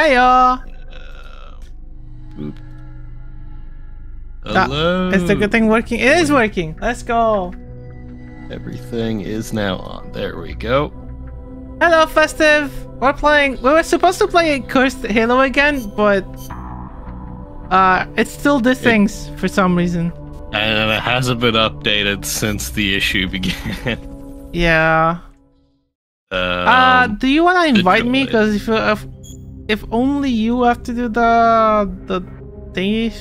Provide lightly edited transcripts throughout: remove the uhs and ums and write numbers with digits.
Heyo! Hello. Is the good thing working? It is working. Let's go. Everything is now on. There we go. Hello, Festive. We're playing. We were supposed to play Cursed Halo again, but it still did things for some reason. And it hasn't been updated since the issue began. Yeah. Do you want to invite me? Because if only you have to do the thingies,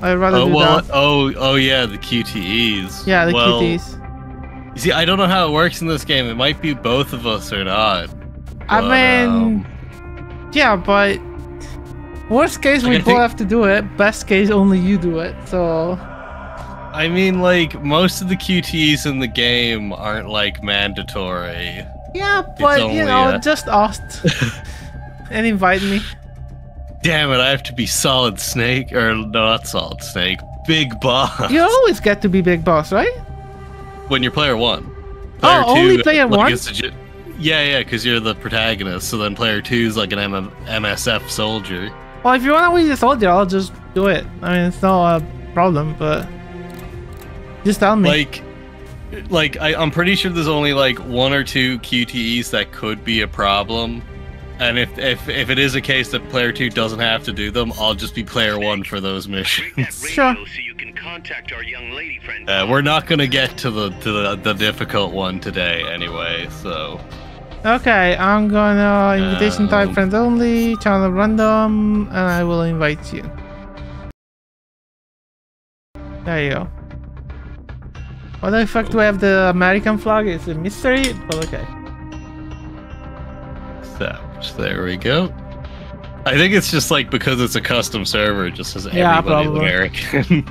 I'd rather do that. Oh yeah, the QTEs. Yeah, the QTEs. You see, I don't know how it works in this game. It might be both of us or not. I mean, yeah, but worst case we both have to do it. Best case, only you do it. So. I mean, like, most of the QTEs in the game aren't, like, mandatory. Yeah, but, only, you know, just ask and invite me. Damn it, I have to be Solid Snake, or not Solid Snake, Big Boss. You always get to be Big Boss, right? When you're player 1. Player 2, only player 1? Yeah, because you're the protagonist, so then player 2 is like an MSF soldier. Well, if you want to be a soldier, I'll just do it. I mean, it's not a problem, but... Just tell me. Like I'm pretty sure there's only like 1 or 2 QTEs that could be a problem, and if it is a case that player 2 doesn't have to do them, I'll just be player 1 for those missions. Sure. So you can contact our young lady friend. We're not gonna get to the difficult one today anyway, so. Okay, I'm gonna invitation type friends only, channel random, and I will invite you. There you go. What the fuck do I have the American flag? It's a mystery, but okay. So, there we go. I think it's just like because it's a custom server, it just says everybody's American.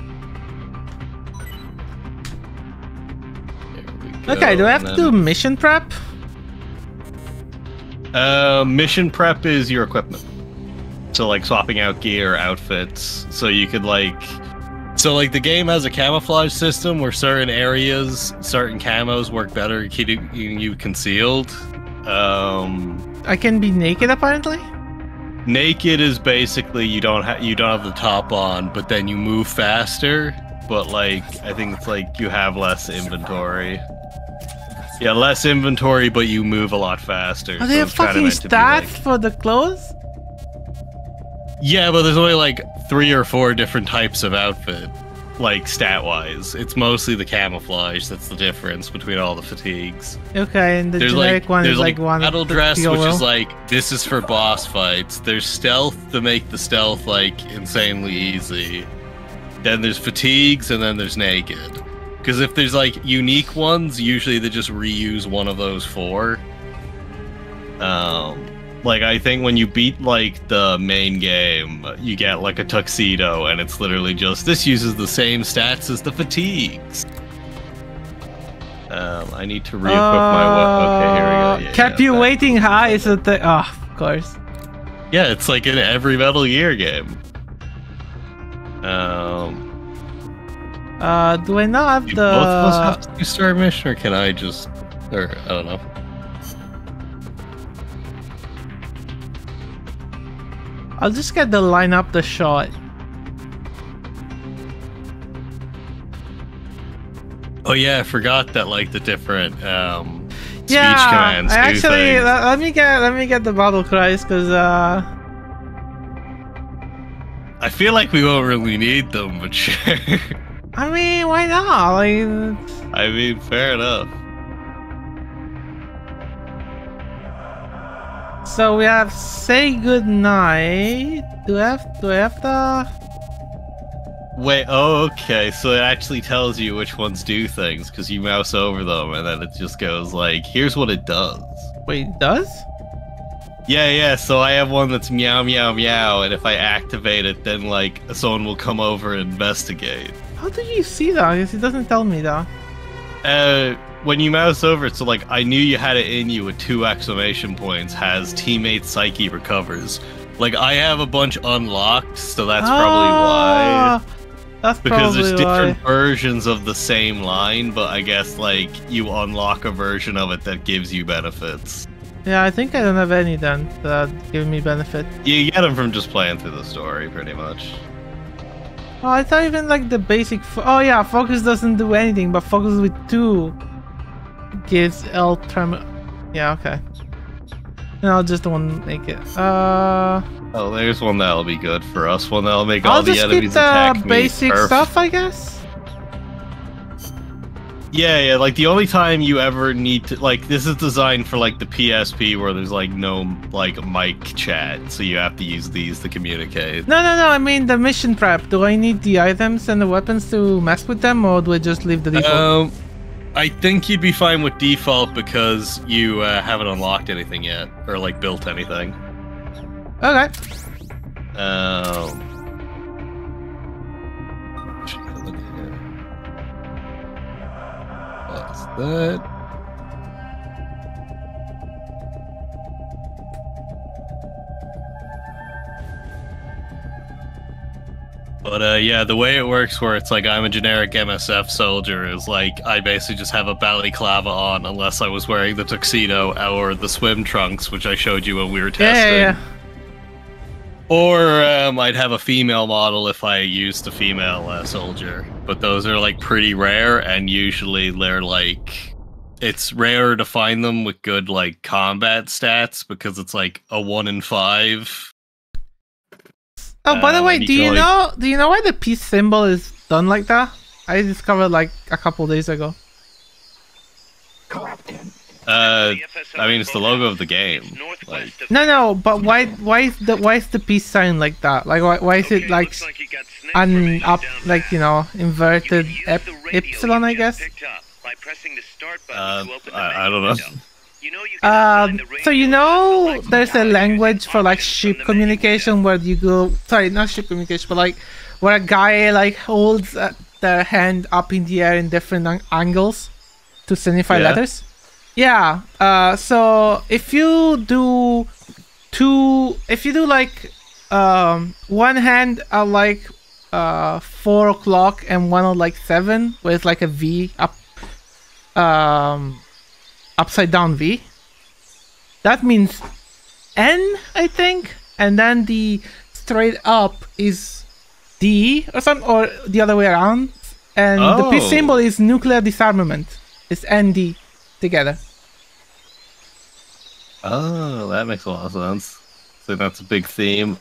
Okay, do I have to do mission prep? Mission prep is your equipment. So like swapping out gear, outfits, so you could like... So, like, the game has a camouflage system where certain areas, certain camos work better keeping you concealed. I can be naked, apparently? Naked is basically you don't have the top on, but then you move faster. But, like, I think it's like you have less inventory. Yeah, less inventory, but you move a lot faster. Are there fucking stats for the clothes? Yeah, but there's only like 3 or 4 different types of outfit, like stat-wise. It's mostly the camouflage that's the difference between all the fatigues. Okay, and the generic one is like one battle dress, which is like this is for boss fights. There's stealth to make the stealth like insanely easy. Then there's fatigues, and then there's naked. Because if there's like unique ones, usually they just reuse one of those 4. Like, I think when you beat, like, the main game, you get, like, a tuxedo, and it's literally just, this uses the same stats as the fatigues. I need to re-equip my weapon. Okay, here we go. Yeah, kept you waiting high is a thing. Oh, of course. Yeah, it's like in every Metal Gear game. Do I not have do both of us have to do start mission, or can I just... Or, I don't know. I'll just get the line up the shot. Oh yeah, I forgot that like the different speech commands. I actually let me get the battle cries because I feel like we won't really need them, but sure. I mean, why not? Like, I mean, fair enough. So we have say good night. Do I have the... Wait, oh, okay, so it actually tells you which ones do things, because you mouse over them, and then it just goes like, here's what it does. Wait, it does? Yeah, so I have one that's meow, meow, meow, and if I activate it, then, like, someone will come over and investigate. How do you see that? Because it doesn't tell me that. When you mouse over it, so, like, I knew you had it in you with 2 exclamation points, has teammate psyche recovers. Like, I have a bunch unlocked, so that's probably why. That's because probably there's different versions of the same line, but I guess, like, you unlock a version of it that gives you benefits. Yeah, I think I don't have any then that give me benefit. You get them from just playing through the story, pretty much. Oh, I thought even like the basic. Oh yeah, focus doesn't do anything, but focus with 2 gives L term. Yeah, okay. And I'll just don't make it. Oh, there's one that'll be good for us. One that'll make I'll all the just enemies keep attack the me. basic Perfect. stuff, I guess. Yeah, like the only time you ever need to like this is designed for like the PSP where there's like no like mic chat, so you have to use these to communicate. No. I mean the mission prep. Do I need the items and the weapons to mess with them, or do I just leave the default? I think you'd be fine with default because you haven't unlocked anything yet or like built anything. Okay. What's that? But yeah, the way it works where it's like I'm a generic MSF soldier is like I basically just have a balaclava on unless I was wearing the tuxedo or the swim trunks, which I showed you when we were testing. Yeah. Or I'd have a female model if I used a female soldier. But those are like pretty rare, and usually they're like it's rare to find them with good like combat stats because it's like a 1 in 5. Oh, by the way, do you know why the peace symbol is done like that? I discovered like a couple days ago. I mean, it's the logo of the game. Like, No, but why is the peace sign like that? Like why is it like inverted epsilon, I guess? I don't know. So there's a language for like ship communication where you go. Sorry, not ship communication, but like where a guy like holds their hand up in the air in different angles to signify letters. Yeah. So if you do like one hand at like 4 o'clock and one at like 7 with like a V up upside down V, that means N, I think, and then the straight up is D or something, or the other way around, and the peace symbol is nuclear disarmament. It's ND together. Oh, that makes a lot of sense. So that's a big theme.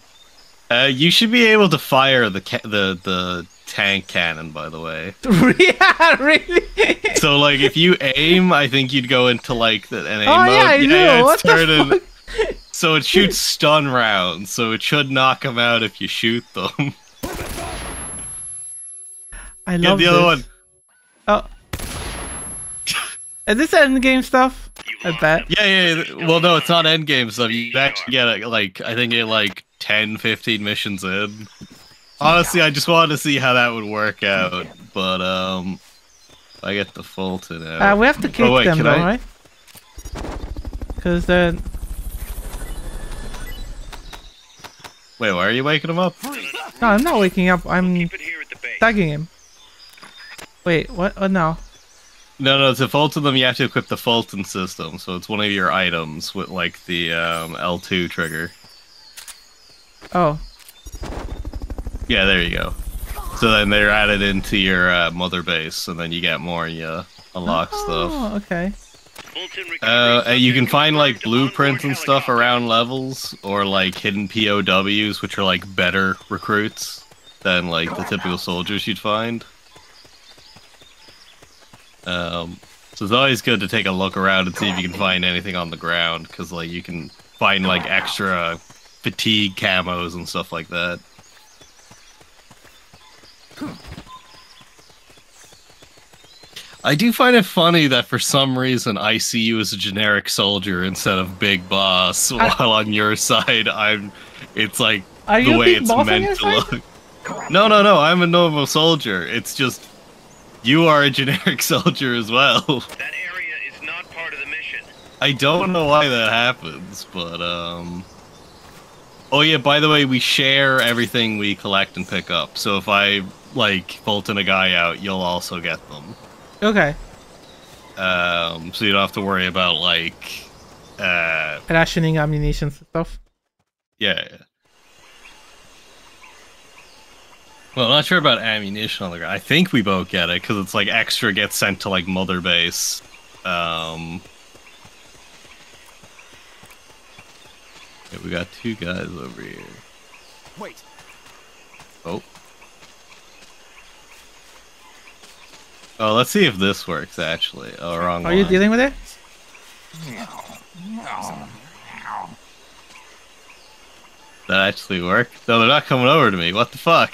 You should be able to fire the tank cannon, by the way. Yeah, really? So, like, if you aim, I think you'd go into, like, an aim mode. Yeah, I do. What the fuck? So it shoots stun rounds, so it should knock them out if you shoot them. I love the this. other one. Oh. Is this endgame stuff? I bet. Yeah. Well, no, it's not endgame stuff. You actually get, I think you get, 10, 15 missions in. Honestly, I just wanted to see how that would work out, but I get the Fulton out. We have to kick them though, right? Because then. Wait, why are you waking him up? No, I'm not waking up. I'm tagging him. Wait, what? What now? No, to Fulton them, you have to equip the Fulton system, so it's one of your items with like the L2 trigger. Oh. Yeah, there you go. So then they're added into your mother base, and then you get more, and you unlock stuff. Oh, okay. And you can find like blueprints and stuff around levels, or like hidden POWs, which are like better recruits than like the typical soldiers you'd find. So it's always good to take a look around and see if you can find anything on the ground, because like you can find like extra fatigue camos and stuff like that. I do find it funny that for some reason I see you as a generic soldier instead of Big Boss, while on your side it's like the way it's meant to look. No, I'm a normal soldier. It's just you are a generic soldier as well. That area is not part of the mission. I don't know why that happens, but oh yeah, by the way, we share everything we collect and pick up. So if I like Fulton a guy out, you'll also get them. Okay. So you don't have to worry about like rationing ammunition and stuff. Yeah. Well, I'm not sure about ammunition on the ground. I think we both get it, because it's like extra gets sent to like Mother Base. Yeah, we got two guys over here. Wait. Oh. Oh, let's see if this works, actually. Oh, wrong one. Are you dealing with it? That actually work? No, they're not coming over to me. What the fuck?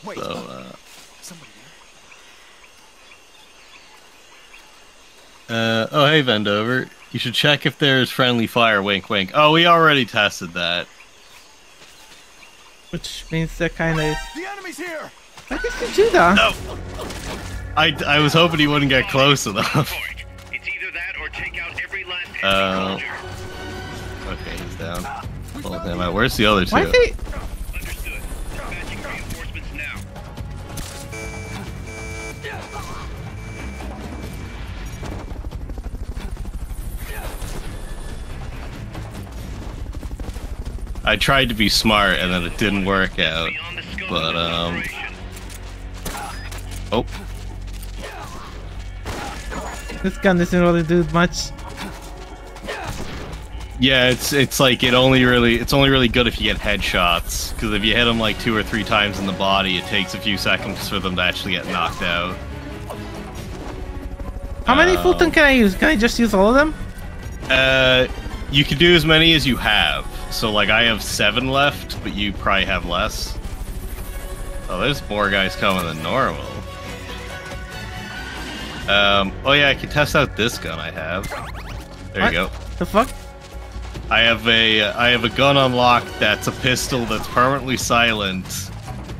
Wait. So, Somebody oh, hey, Vendover. You should check if there's friendly fire, wink, wink. Oh, we already tested that. Which means they're kind of... there. The enemy's here. I guess you do that. No! I was hoping he wouldn't get close enough. It's either that or take out every last enemy soldier. Okay, he's down. Pull him out. Where's the other two? Why is he... Understood. Dispatching reinforcements now. I tried to be smart and then it didn't work out. Beyond the scope But, of this operation. Oh. This gun doesn't really do much. Yeah, it's like it's only really good if you get headshots, because if you hit them like 2 or 3 times in the body, it takes a few seconds for them to actually get knocked out. How many Fulton can I use? Can I just use all of them? You can do as many as you have. So like I have 7 left, but you probably have less. Oh, there's more guys coming than normal. Oh yeah, I can test out this gun I have. There you go. The fuck? I have a gun unlocked that's a pistol that's permanently silent,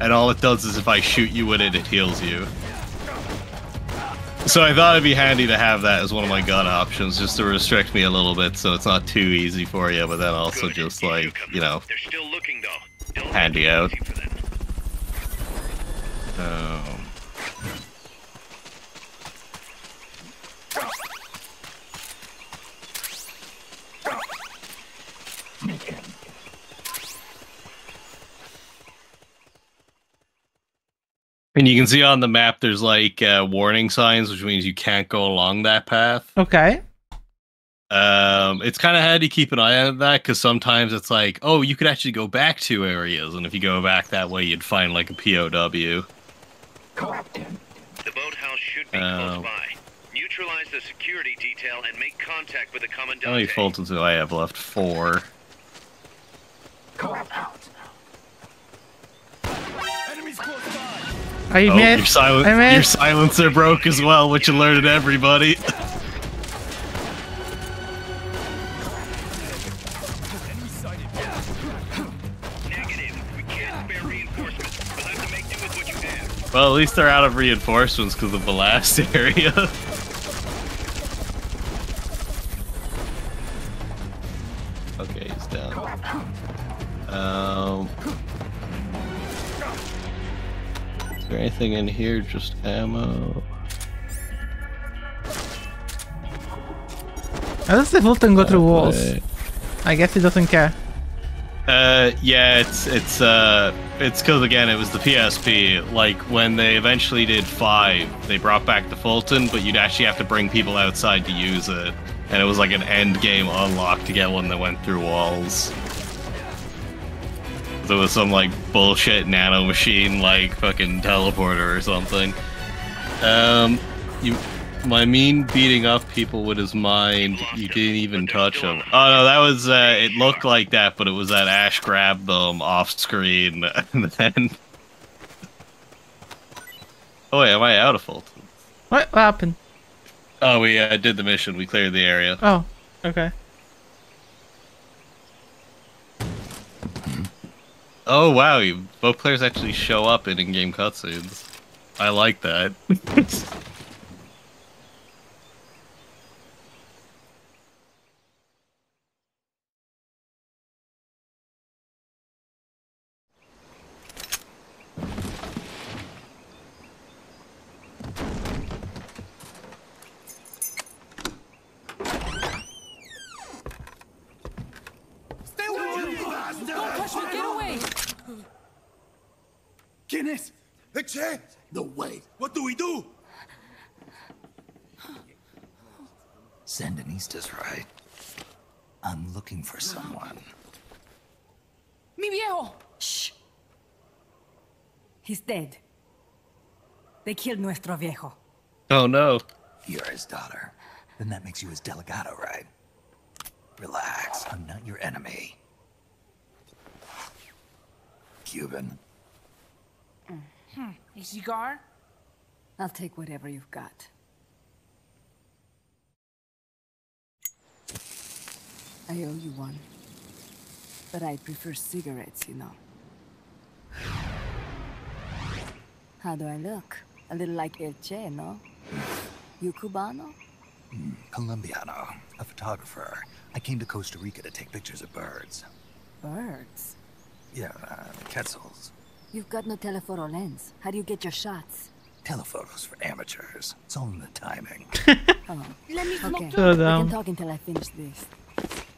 and all it does is if I shoot you with it, it heals you. So I thought it'd be handy to have that as one of my gun options, just to restrict me a little bit, so it's not too easy for you, but then also Good. just You do like, come you know, They're still looking though. Don't handy make it out. easy for them. And you can see on the map there's like warning signs, which means you can't go along that path. Okay. It's kind of handy to keep an eye on that, because sometimes it's like, oh, you could actually go back 2 areas, and if you go back that way, you'd find like a POW. The boathouse should be close by. Neutralize the security detail and make contact with the How many Commandante. Fultons do I have left? 4. Enemies close by. I Oh, missed. your, I missed. your silencer broke as well, which alerted everybody. Enemy sighted. Negative. We can't spare reinforcements. We'll have to make do with what you have. Well, at least they're out of reinforcements because of the last area. Okay, he's down. Is there anything in here? Just ammo. How does the Fulton go through walls? Okay. I guess he doesn't care. Yeah, it's because again it was the PSP. Like when they eventually did 5, they brought back the Fulton, but you'd actually have to bring people outside to use it, and it was like an end game unlock to get one that went through walls. There was some like bullshit nano machine, like fucking teleporter or something. My mean beating up people with his mind, you didn't even touch him. Oh no, that was, it looked like that, but it was that Ash grabbed them off screen, and then... Oh wait, am I out of Fulton? What happened? Oh, we did the mission, we cleared the area. Oh, okay. Oh wow, both players actually show up in in-game cutscenes. I like that. Don't touch me! Get away! ¿Quién es? Che? No way. What do we do? Sandinista's right. I'm looking for someone. Mi viejo! Shh. He's dead. They killed nuestro viejo. Oh no. You're his daughter. Then that makes you his delegado, right? Relax. I'm not your enemy. Cuban. A cigar? I'll take whatever you've got. I owe you one. But I prefer cigarettes, you know. How do I look? A little like El Che, no? You Cubano? Colombiano. A photographer. I came to Costa Rica to take pictures of birds. Birds? Yeah, quetzals. You've got no telephoto lens. How do you get your shots? Telephotos for amateurs. It's all in the timing. Oh, Let me smoke okay. too. So We dumb. can talk until I finish this.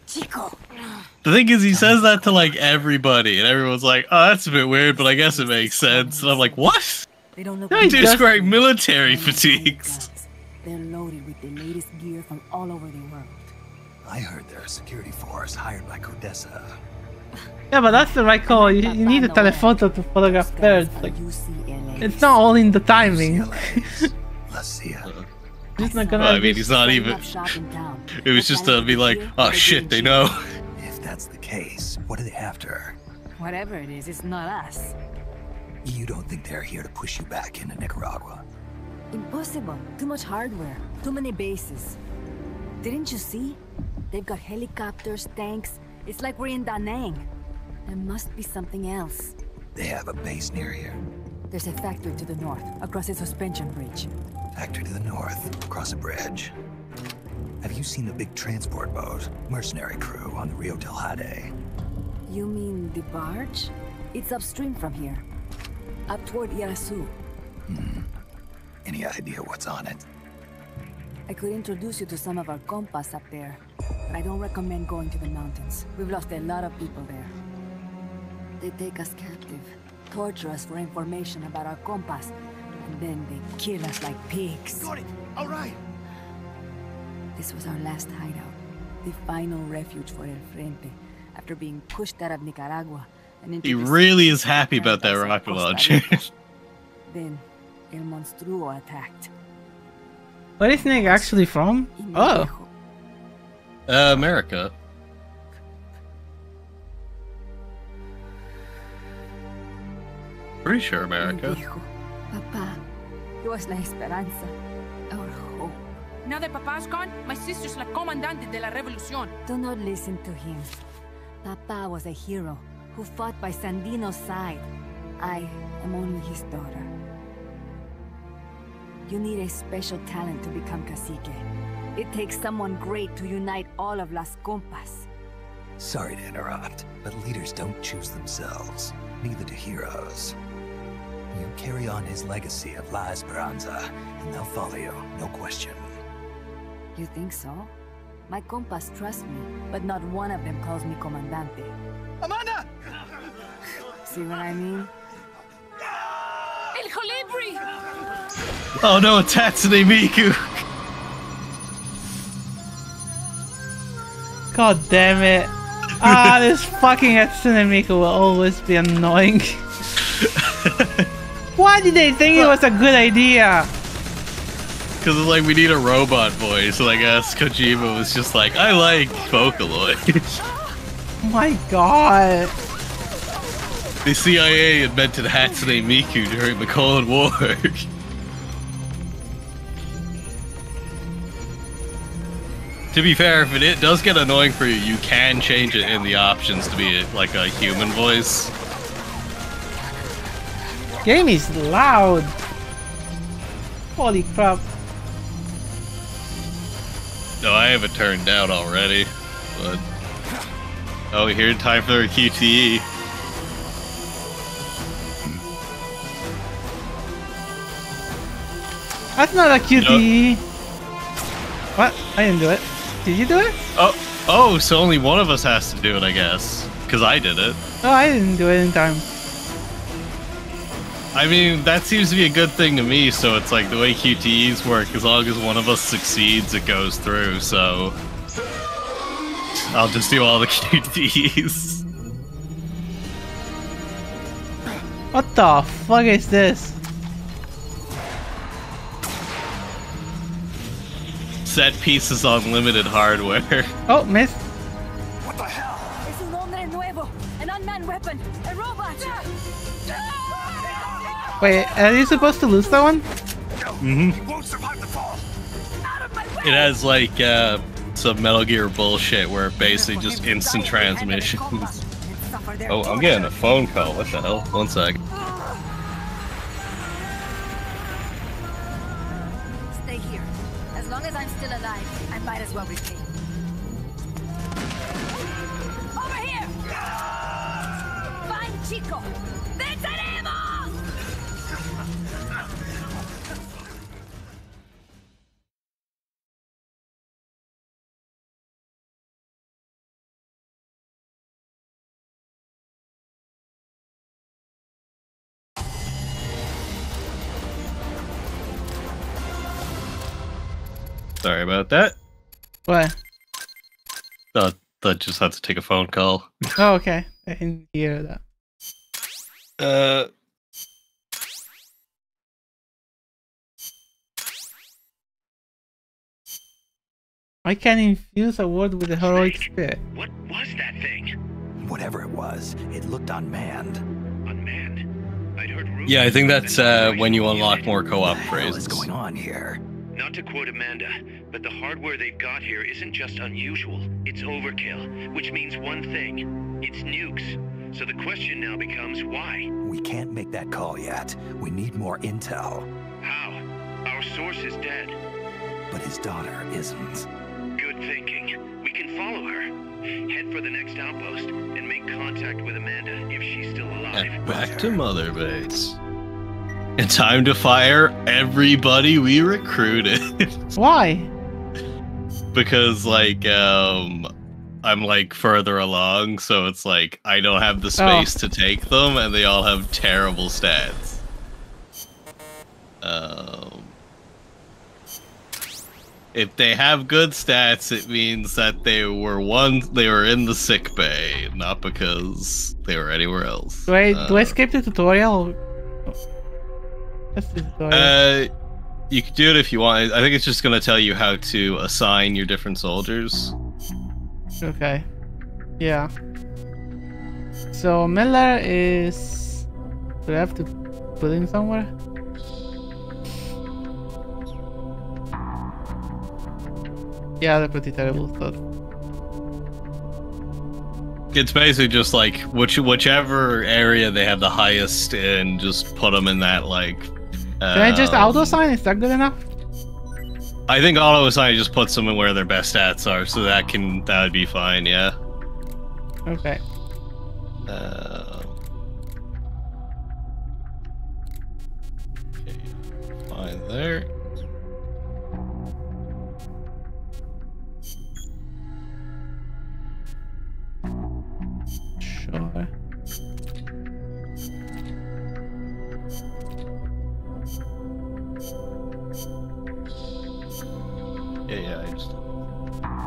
Chico! The thing is, he says that to like everybody, and everyone's like, "Oh, that's a bit weird," but I guess it makes sense. And I'm like, "What?" They don't look No, like he Dude's does- wearing military They're fatigues. They're loaded with the latest gear from all over the world. I heard they're a security force hired by Codesa. Yeah, but that's the right call. You need a telephoto to photograph birds. Like, UCLA. it's not all in the timing. UCLA's. La CIA. Just not gonna. Well, I mean, he's not Setting even. up shop in town. It was just to be like, "Oh shit, they know." If that's the case, what are they after? Whatever it is, it's not us. You don't think they're here to push you back into Nicaragua? Impossible. Too much hardware. Too many bases. Didn't you see? They've got helicopters, tanks. It's like we're in Da Nang. There must be something else. They have a base near here. There's a factory to the north, across a suspension bridge. Factory to the north, across a bridge. Have you seen the big transport boat, mercenary crew on the Rio del Jade? You mean the barge? It's upstream from here. Up toward Irasu. Any idea what's on it? I could introduce you to some of our compas up there, but I don't recommend going to the mountains. We've lost a lot of people there. They take us captive, torture us for information about our compas, and then they kill us like pigs. Got it. All right. This was our last hideout, the final refuge for El Frente, after being pushed out of Nicaragua and into He the really sea is happy about that paradise of rocket Costa launcher. Rica. Then El Monstruo attacked. Where is Nick actually from? Y mi Oh, viejo. America. Pretty sure Mi America. viejo. Papá. He was la esperanza. Our hope. Now that Papa's gone, my sister's la comandante de la revolución. Do not listen to him. Papa was a hero who fought by Sandino's side. I am only his daughter. You need a special talent to become cacique. It takes someone great to unite all of Las Compas. Sorry to interrupt, but leaders don't choose themselves. Neither do heroes. You carry on his legacy of La Esperanza, and they'll follow you, no question. You think so? My compas trust me, but not one of them calls me comandante. Amanda! See what I mean? El Colibri! Oh no, it's Hatsune Miku. god damn it. Ah, this fucking Hatsune Miku will always be annoying. Why did they think it was a good idea? Because it's like we need a robot voice, and I guess Kojima was just like, I like Vocaloid. Oh my god. The CIA invented Hatsune Miku during the Cold War. To be fair, if it does get annoying for you, you can change it in the options to be like a human voice. Game is loud. Holy crap. No, I have it turned down already. But oh, here time for a QTE. That's not a QTE. What? I didn't do it. Did you do it? Oh, Oh, so only one of us has to do it, I guess. Because I did it. Oh, I didn't do it in time. I mean, that seems to be a good thing to me, so it's like the way QTEs work, as long as one of us succeeds, it goes through, so... I'll just do all the QTEs. What the fuck is this? Set pieces on limited hardware. Oh, missed. What the hell? Es un hombre nuevo, an unmanned weapon, a robot. Wait, are you supposed to lose that one? Mm-hmm. He won't survive the fall. It has like some Metal Gear bullshit where it basically just instant transmissions. Oh, I'm getting a phone call. What the hell? 1 sec. Stay here. As long as I'm still alive, I might as well repay. Over here! Find Chico! Venceremos! Sorry about that. What? That just had to take a phone call. Oh, okay. I didn't hear that. I can infuse a word with a heroic spirit. What was that thing? Whatever it was, it looked unmanned. Unmanned? I'd heard rumors. Yeah, I think that's that when you unlock more co-op What the hell phrases. is going on here? Not to quote Amanda, but the hardware they've got here isn't just unusual, it's overkill, which means one thing, it's nukes. So the question now becomes why? We can't make that call yet. We need more intel. How? Our source is dead. But his daughter isn't. Good thinking. We can follow her. Head for the next outpost and make contact with Amanda if she's still alive. And back to Mother Base. And time to fire everybody we recruited. Why? Because like I'm like further along, so it's like I don't have the space to take them, and they all have terrible stats. If they have good stats, it means that they were in the sick bay, not because they were anywhere else. Do I skip the tutorial? That's the tutorial. You can do it if you want. I think it's just gonna tell you how to assign your different soldiers. Okay. Yeah. So Miller is... Do I have to put him somewhere? Yeah, they're pretty terrible stuff. It's basically just like whichever area they have the highest in, just put them in that like. Can I just auto-assign? Is that good enough? I think auto-assign just puts them in where their best stats are, so that would be fine. Yeah. Okay. Okay. Fine there. Sure. Yeah, I just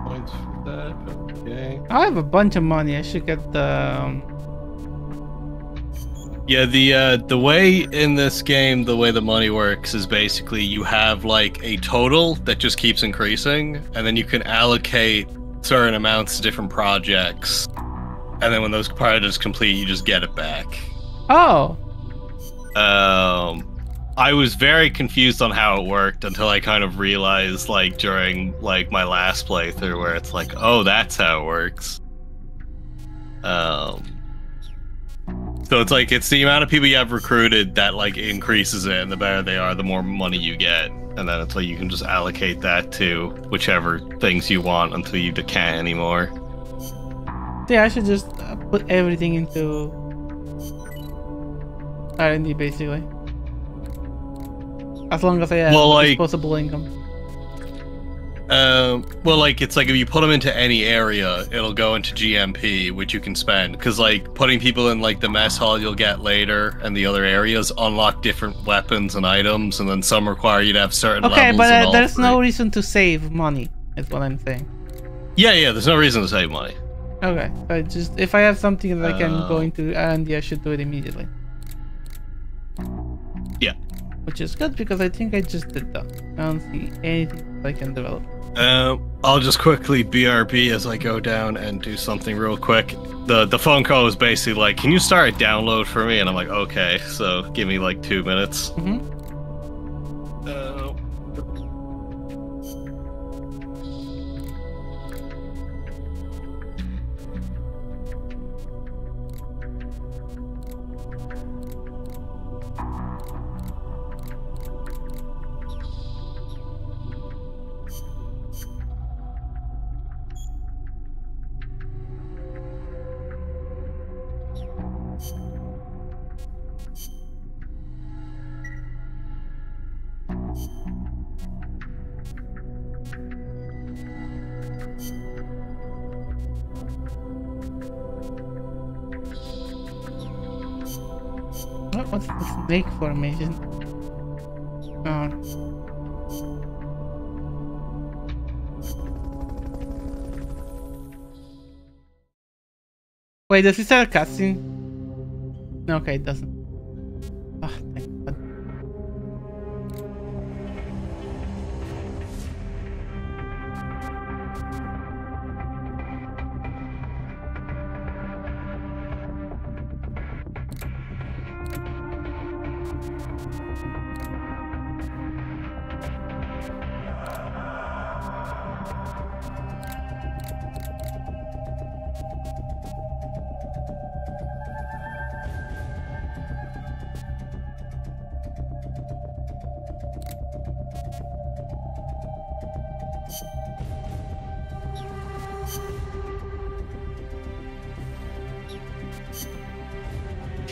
points for that. Okay. I have a bunch of money. I should get the. Yeah, the way in this game, the way the money works is basically you have like a total that just keeps increasing, and then you can allocate certain amounts to different projects, and then when those projects complete, you just get it back. Oh. I was very confused on how it worked until I kind of realized, like, during, like, my last playthrough, where it's like, oh, that's how it works. So it's like, it's the amount of people you have recruited that, like, increases it, and the better they are, the more money you get. And then it's like, you can just allocate that to whichever things you want until you can't anymore. Yeah, I should just put everything into R&D, basically. As long as I have disposable income. Well, like, it's like if you put them into any area, it'll go into GMP, which you can spend. Because, like, putting people in, like, the mess hall you'll get later and the other areas unlock different weapons and items, and then some require you to have certain levels. Okay, but and all there's no three. reason to save money, is what I'm saying. Yeah, there's no reason to save money. Okay, so just if I have something that I can go into R&D, I should do it immediately. Yeah. Which is good because I think I just did that. I don't see anything that I can develop. I'll just quickly BRB as I go down and do something real quick. The phone call was basically like, can you start a download for me? And I'm like, okay, so give me like 2 minutes. What's the snake formation? Oh. Wait, does it start a cutscene? No, okay, it doesn't. Ah, thank God.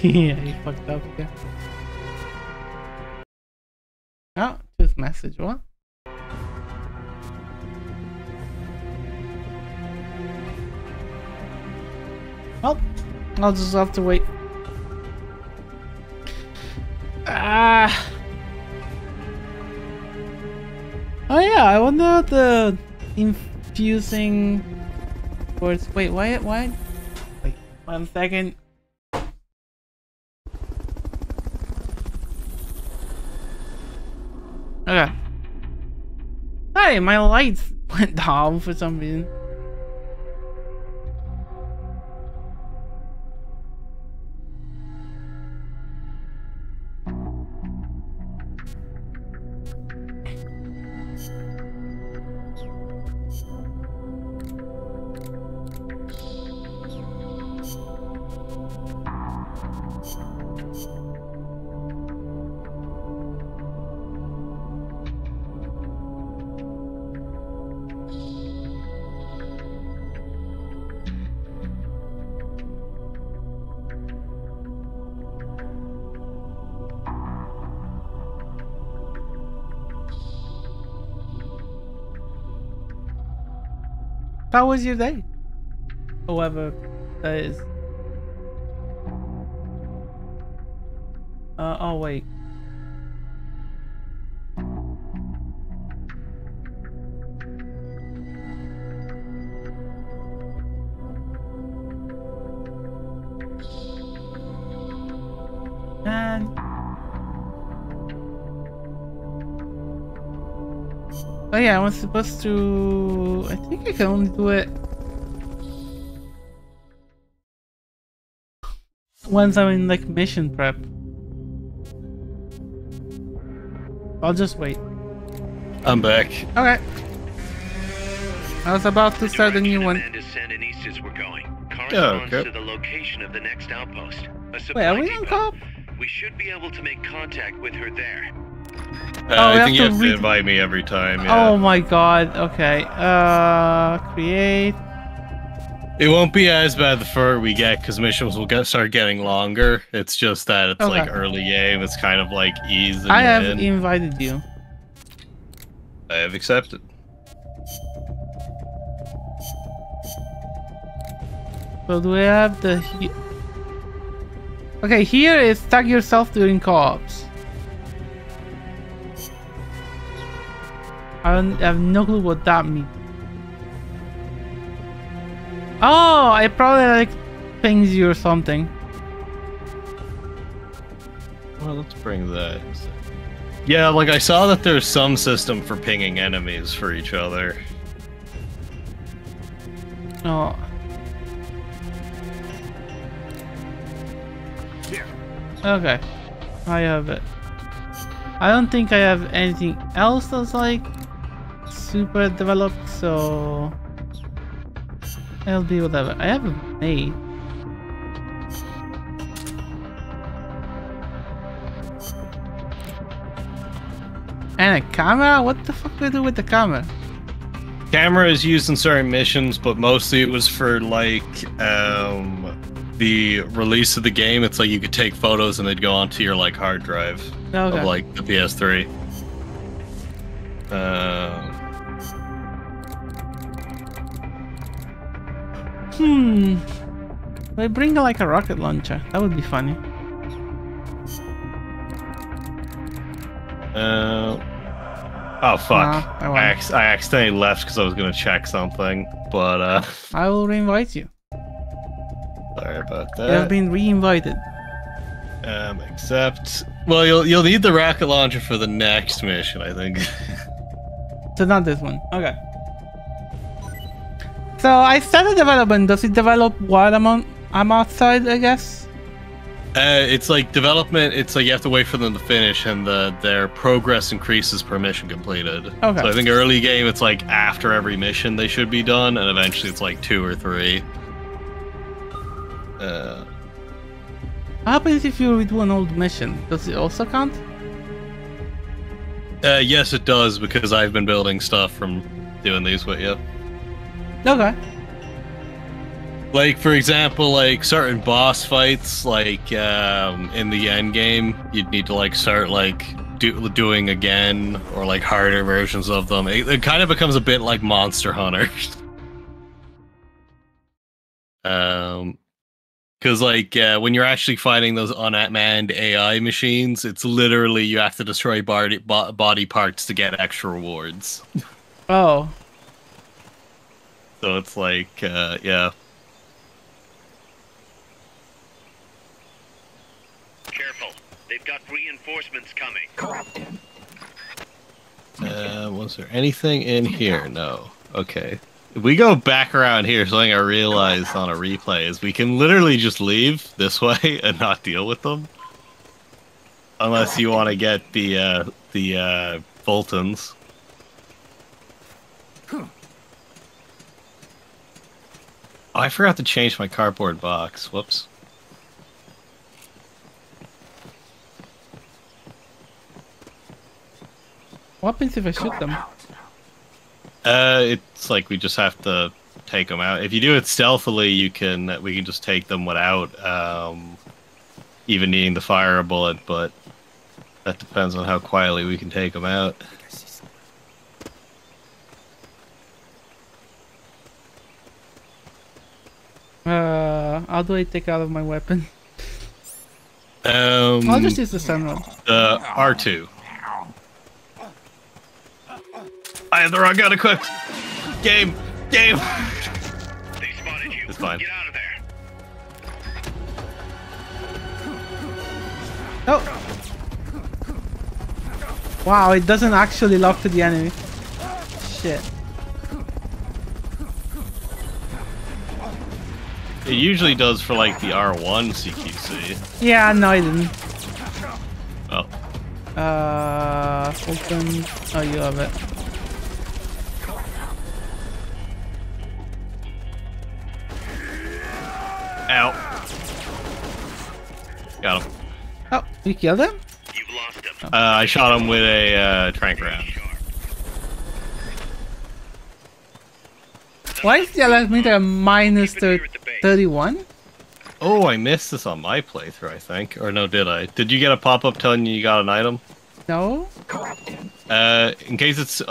Yeah, he fucked up again. Oh, tooth message, what? Well, I'll just have to wait. Ah. Oh yeah, I wonder how the infusing words. Wait, why? Wait, 1 second. Okay. Hey, my lights went down for some reason. How was your day? Whoever that is. Oh wait. And oh yeah, I was supposed to. I think I can only do it once I'm in like mission prep. I'll just wait. I'm back. Okay. I was about to start a new one. Amanda's Sandinistas were going corresponds to the location of the next outpost. A supply Wait, are we on depot. call? We should be able to make contact with her there. I think you have have to to invite me every time. Yeah. Oh my god. Okay. Create. It won't be as bad the further we get, because missions will start getting longer. It's just that it's like early game. It's kind of like easy. I have invited you. I have accepted. So do we have the... Okay, here is tag yourself during co-ops. I have no clue what that means. Oh, it probably like pings you or something. Well, let's bring that. Yeah, like I saw that there's some system for pinging enemies for each other. Oh. Okay, I have it. I don't think I have anything else that's like super developed, so it'll be whatever. I have a maid. And a camera? What the fuck do I do with the camera? Camera is used in certain missions, but mostly it was for like the release of the game. It's like you could take photos and they'd go onto your like hard drive of like the PS3. I bring like a rocket launcher. That would be funny. Oh fuck! I I accidentally left because I was gonna check something, but I will reinvite you. sorry about You have that. been re-invited. Except, well, you'll need the rocket launcher for the next mission, I think. So not this one. Okay. So I started development. Does it develop while I'm outside, I guess? It's like development. It's like you have to wait for them to finish, and their progress increases per mission completed. Okay. So I think early game, it's like after every mission they should be done, and eventually it's like 2 or 3. What happens if you redo an old mission? Does it also count? Yes, it does, because I've been building stuff from doing these with you. Okay. Like, for example, like certain boss fights, like in the end game, you'd need to like start like doing again, or like harder versions of them. It kind of becomes a bit like Monster Hunter. Because like when you're actually fighting those unmanned AI machines, it's literally you have to destroy body parts to get extra rewards. Oh. So it's like, yeah. Careful. They've got reinforcements coming. Was there anything in here? No. Okay. If we go back around here, something I realized on a replay is we can literally just leave this way and not deal with them. Unless you want to get the Voltons. Oh, I forgot to change my cardboard box. Whoops. What happens if I shoot them? It's like we just have to take them out. If you do it stealthily, we can just take them without even needing to fire a bullet, but that depends on how quietly we can take them out. How do I take out of my weapon? I'll just use the stun rod. R2. I have the wrong gun equipped. Game. They spotted you. It's fine. Get out of there. Oh. Wow, it doesn't actually lock to the enemy. Shit. It usually does for like the R1 CQC. Yeah, no, I didn't. Oh. Open. Oh, you have it. Ow. Got him. Oh, you killed him? You've lost him. I shot him with a trank round. Why is the altimeter minus 31? Oh, I missed this on my playthrough, I think. Or no, did I? Did you get a pop-up telling you got an item? No. In case it's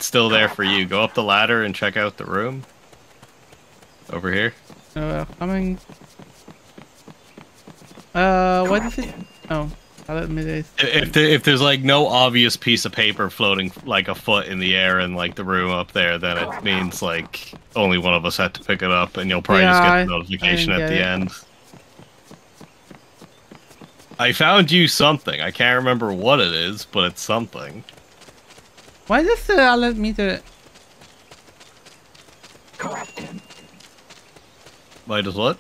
still there for you, go up the ladder and check out the room. Over here. Coming. What is it? Oh, I'll admit it. If there's like no obvious piece of paper floating like a foot in the air in like the room up there, then it means like only one of us had to pick it up, and you'll probably just get the notification at the end. I found you something. I can't remember what it is, but it's something. Why does the alert meter? Why does what?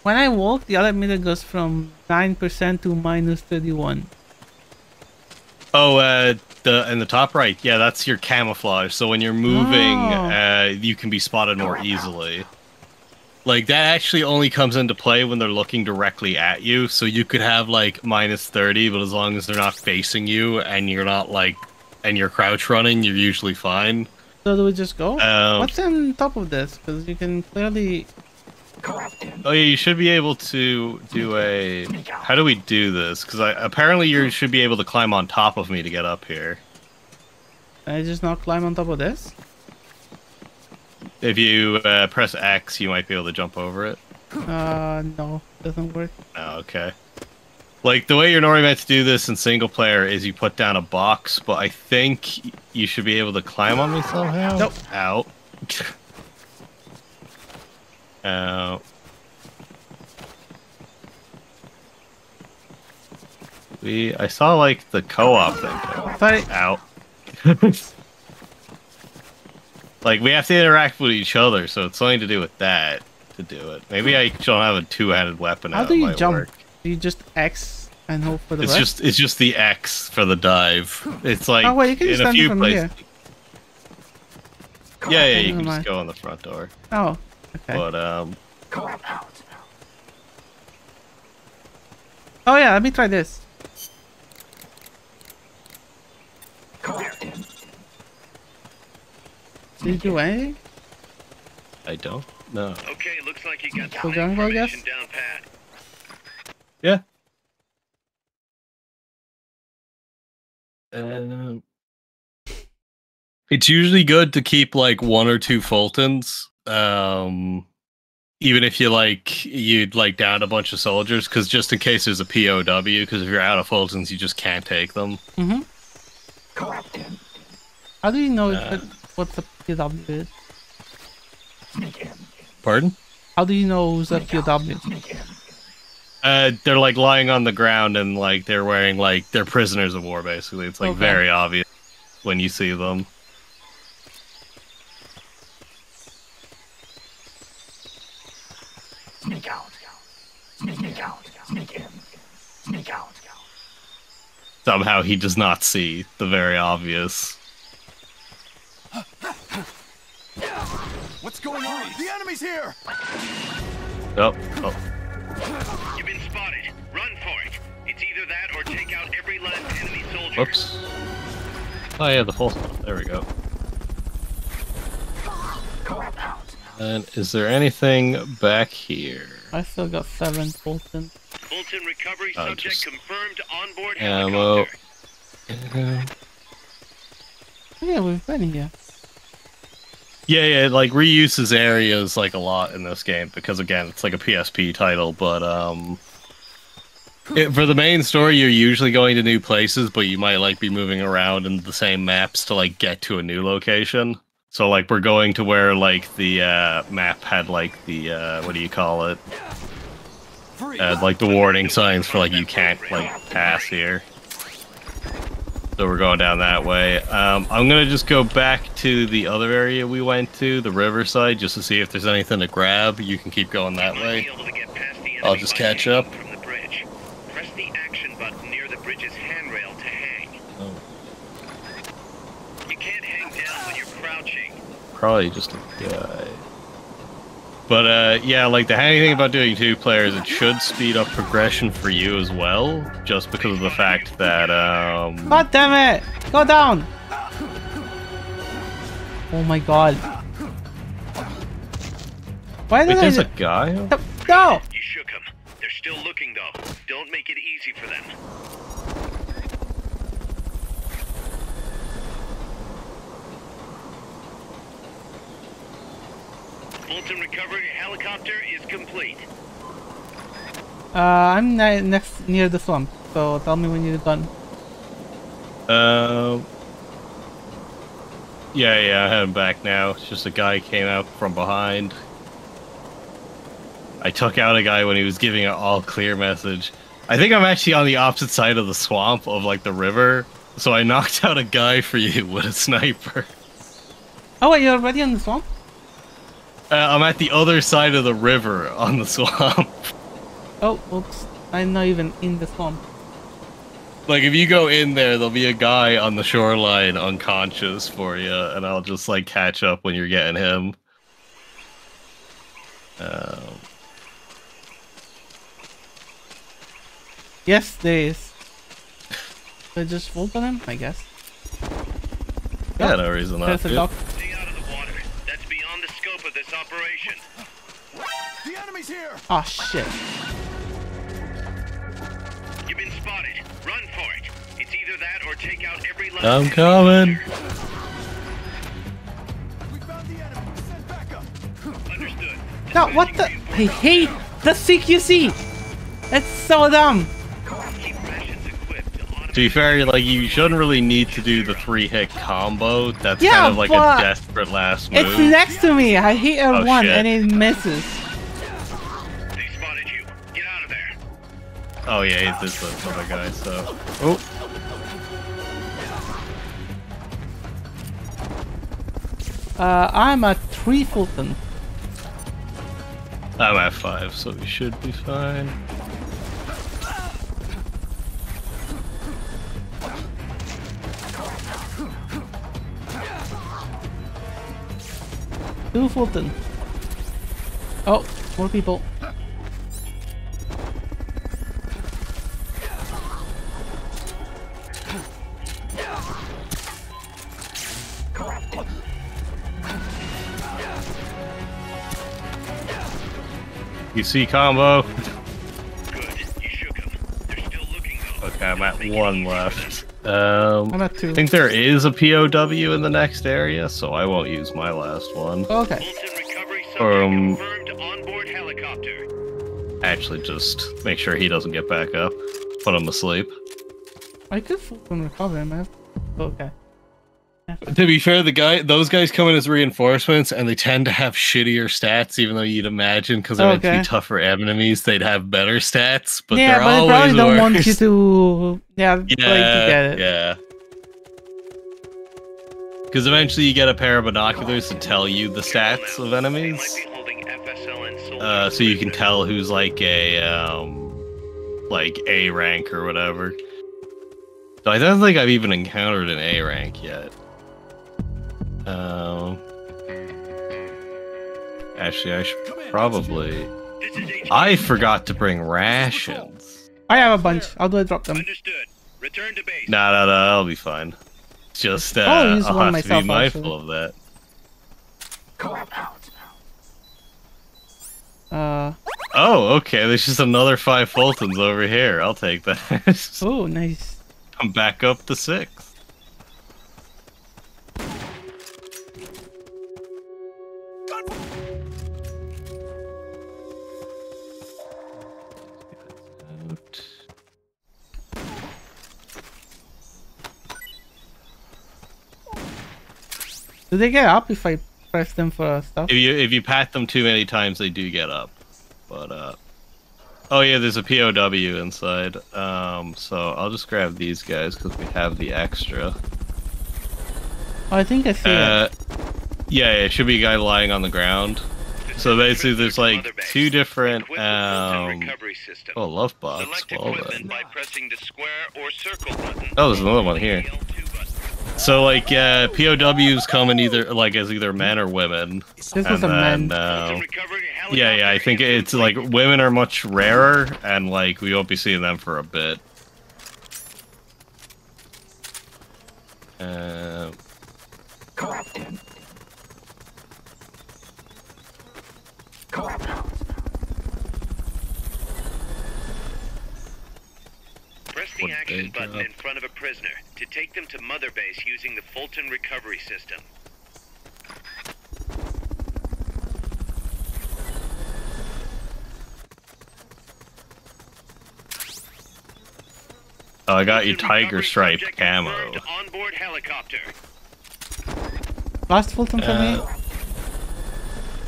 When I walk, the alert meter goes from 9% to -31. Oh, in the top right. Yeah, that's your camouflage. So when you're moving, you can be spotted more easily. Like, that actually only comes into play when they're looking directly at you. So you could have, like, -30, but as long as they're not facing you and you're not, like, and you're crouch running, you're usually fine. So do we just go? What's on top of this? Because you can clearly... Oh yeah, you should be able to do a... How do we do this? Because apparently you should be able to climb on top of me to get up here. Can I just not climb on top of this? If you press X, you might be able to jump over it. No, doesn't work. Oh, okay. Like, the way you're normally meant to do this in single player is you put down a box, but I think you should be able to climb on me somehow? Nope. Ow. Ow. I saw, like, the co-op thing. Sorry. Ow. Like, we have to interact with each other, so it's something to do with that to do it. Maybe I don't have a two-handed weapon. How do you jump? Do you just X and hope for the rest? It's just the X for the dive. It's like oh, wait, you can in a few places. Here. Yeah, you can just go on the front door. Oh, okay. But oh yeah, let me try this. Did you do anything? I don't know. Okay, looks like you got the information down pat. Yeah. It's usually good to keep like 1 or 2 Fultons, even if you'd down a bunch of soldiers, because just in case there's a POW, because if you're out of Fultons, you just can't take them. Mm-hmm. How do you know what the POW is? Pardon? How do you know who's a POW? They're like lying on the ground and like they're wearing like they're prisoners of war basically. It's like very obvious when you see them. Sneak out. Sneak out. Sneak in. Sneak out. Somehow he does not see the very obvious. What's going on? The enemy's here! Oh. You've been spotted. Run for it. It's either that or take out every last enemy soldier. Whoops. Oh yeah, the full stuff. There we go. And is there anything back here? I still got 7 Fulton. Fulton recovery subject confirmed onboard ammo. helicopter. Yeah, we've been here. Yeah, like reuses areas like a lot in this game because again, it's like a PSP title, but for the main story, you're usually going to new places, but you might like be moving around in the same maps to like get to a new location. So like we're going to where like the map had like the what do you call it? Like the warning signs for like you can't like pass here. So we're going down that way. I'm gonna just go back to the other area we went to, the riverside, just to see if there's anything to grab. You can keep going that way. I'll just catch up. From the bridge. Press the action button near the bridge's handrail to hang. Oh. You can't hang down when you're crouching. Probably just a guy. But yeah, like the handy thing about doing 2 players, it should speed up progression for you as well, just because of the fact that God damn it! Go down! Oh my god. Why did there's a guy? No! You shook him. They're still looking though. Don't make it easy for them. Fulton recovery helicopter is complete. I'm next near the swamp, so tell me when you're done. Yeah, I'm heading back now. It's just a guy came out from behind. I took out a guy when he was giving an all clear message. I think I'm actually on the opposite side of the swamp of like the river, so I knocked out a guy for you with a sniper. Oh wait, you're already on the swamp? I'm at the other side of the river on the swamp. Oh, oops. I'm not even in the swamp. Like, if you go in there, there'll be a guy on the shoreline unconscious for you, and I'll just, like, catch up when you're getting him. Yes, there is. So just vote on him, I guess. Yeah, no reason not There's a to. dock. Stay out of the water. That's beyond the scope of this operation. The enemy's here! Oh shit. You've been spotted. Run for it. It's either that or take out every last I'm coming. We found the enemy. Send backup. Understood. No, what the? I hate the CQC. It's so dumb. Keep rations equipped to To be fair, like, you shouldn't really need to do the 3-hit combo. That's Yeah, kind of like a but desperate last move. It's next to me. I hit L1 Oh, shit. and it misses. They spotted you. Get out of there. Oh yeah, he's this other guy, so... Oh! I'm at 3 Fulton. I'm at 5, so we should be fine. Two Fulton. Oh, more people. You see combo? Good. You shook them. They're still looking though. Okay, I'm at 1 left. I'm at 2. I think there is a POW in the next area, so I won't use my last one. Okay. Fulton recovery subject Um, confirmed onboard helicopter. Actually, just make sure he doesn't get back up. Put him to sleep. I could Fulton recover, man. Okay. To be fair, those guys come in as reinforcements, and they tend to have shittier stats, even though you'd imagine, because they're meant to be tougher enemies, they'd have better stats, but yeah, they're but they always probably don't worse. want you to. Yeah, like, you get it. Yeah. Because eventually you get a pair of binoculars to tell you the stats of enemies. So you can tell who's like a rank or whatever. So I don't think I've even encountered an A rank yet. Actually, I should probably... I forgot to bring rations. I have a bunch. How do I drop them? Understood. Return to base. No, I'll be fine. Just, I'll use I'll one have myself, to be mindful actually. of that. Collapse out. Oh, okay, there's just another 5 Fultons over here. I'll take that. Oh, nice. I'm back up to 6. Do they get up if I press them for stuff? If you pat them too many times, they do get up. But oh yeah, there's a POW inside. So I'll just grab these guys because we have the extra. Oh, I think I see it. Yeah, it should be a guy lying on the ground. So basically, there's like 2 different oh, love box. Well then. By pressing the square or circle button. Oh, there's another one here. So like POWs come in either men or women. This was a man. Yeah, I think it's like women are much rarer, and like we won't be seeing them for a bit. Collapse in. Collapse out. Press the action button in front of a prisoner to take them to Mother Base using the Fulton recovery system. Oh, I got you Recovery tiger stripe subject camo. confirmed onboard helicopter. Last Fulton for me.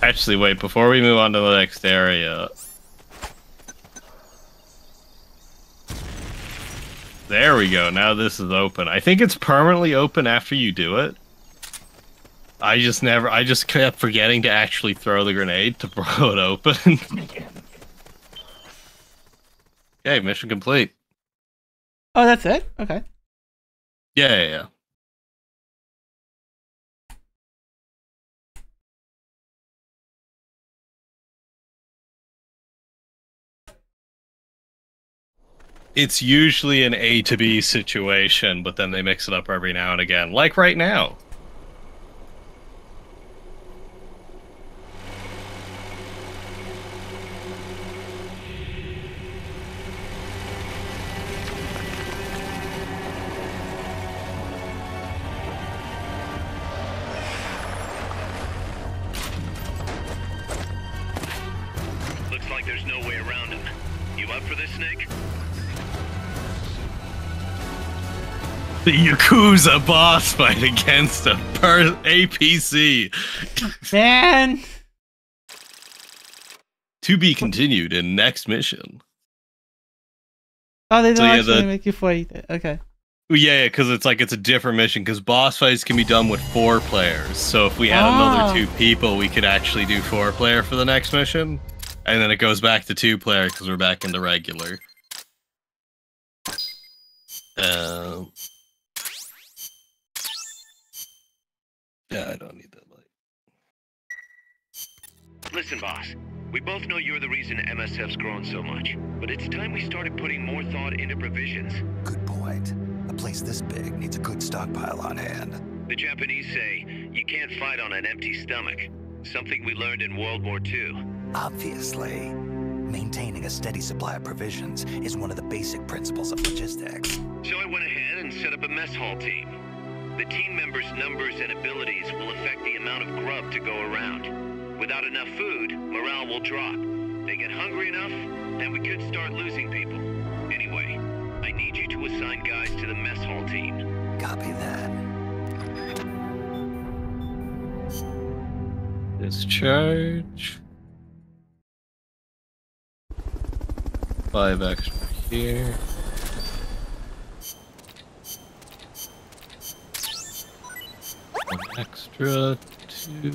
Actually, wait, before we move on to the next area. There we go, now this is open. I think it's permanently open after you do it. I just kept forgetting to actually throw the grenade to blow it open. Okay, mission complete. Oh, that's it? Okay. Yeah. It's usually an A to B situation, but then they mix it up every now and again, like right now. Looks like there's no way around him. You up for this, Snake? The Yakuza boss fight against a APC. Man! To be continued in next mission. Oh, they don't So, yeah, actually make you fight it. Okay. Yeah, because it's a different mission, because boss fights can be done with 4 players. So if we had another 2 people, we could actually do 4-player for the next mission. And then it goes back to 2-player, because we're back into regular. Yeah, I don't need that light. Listen, boss. We both know you're the reason MSF's grown so much. But it's time we started putting more thought into provisions. Good point. A place this big needs a good stockpile on hand. The Japanese say, you can't fight on an empty stomach. Something we learned in World War II. Obviously. Maintaining a steady supply of provisions is one of the basic principles of logistics. So I went ahead and set up a mess hall team. The team members' numbers and abilities will affect the amount of grub to go around. Without enough food, morale will drop. They get hungry enough, and we could start losing people. Anyway, I need you to assign guys to the mess hall team. Copy that. Discharge. 5 extra here. One extra, 2.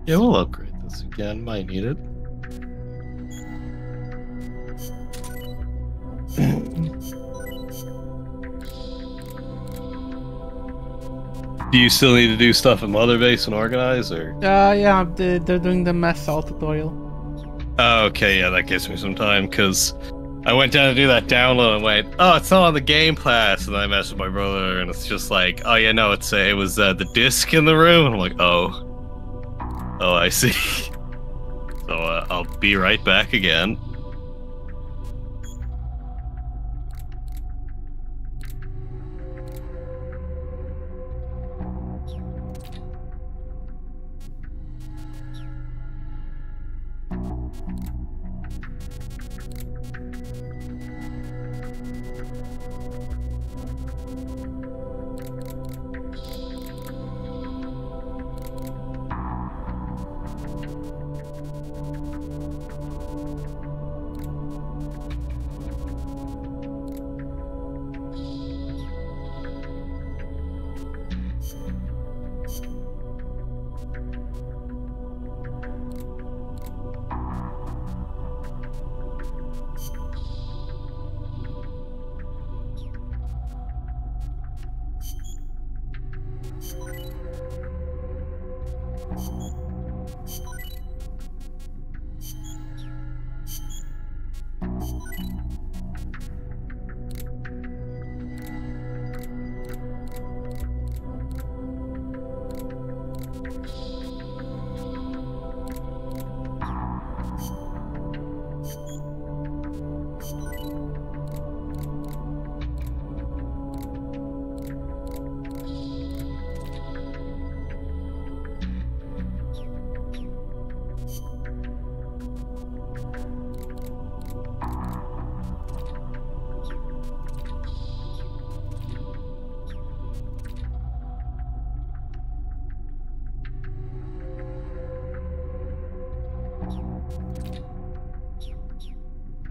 Yeah, we'll upgrade this again. Might need it. Do you still need to do stuff at Mother Base and organize, or? Yeah, they're doing the mess hall tutorial. Oh, okay, yeah, that gives me some time, because I went down to do that download and went, oh, it's not on the Game Pass, and I messaged with my brother, and it's just like, oh yeah, no, it was the disc in the room, and I'm like, oh, I see. So I'll be right back again.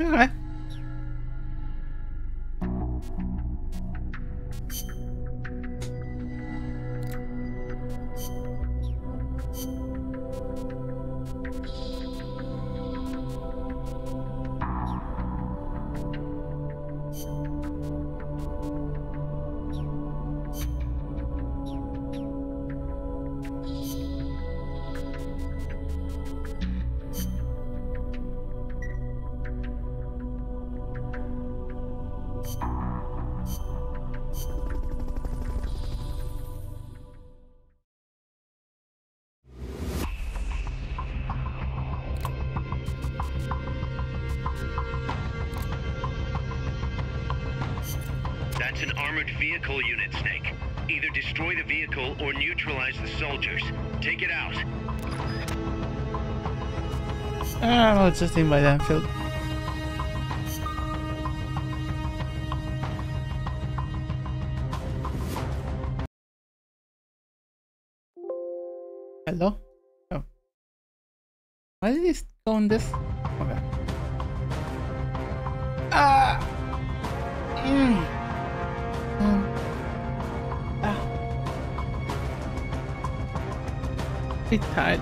Okay. That's an armored vehicle unit, Snake. Either destroy the vehicle or neutralize the soldiers. Take it out. I'll just invite Enfield. Hello? Oh. Why did he go on this? Okay. Ah! Bit tired.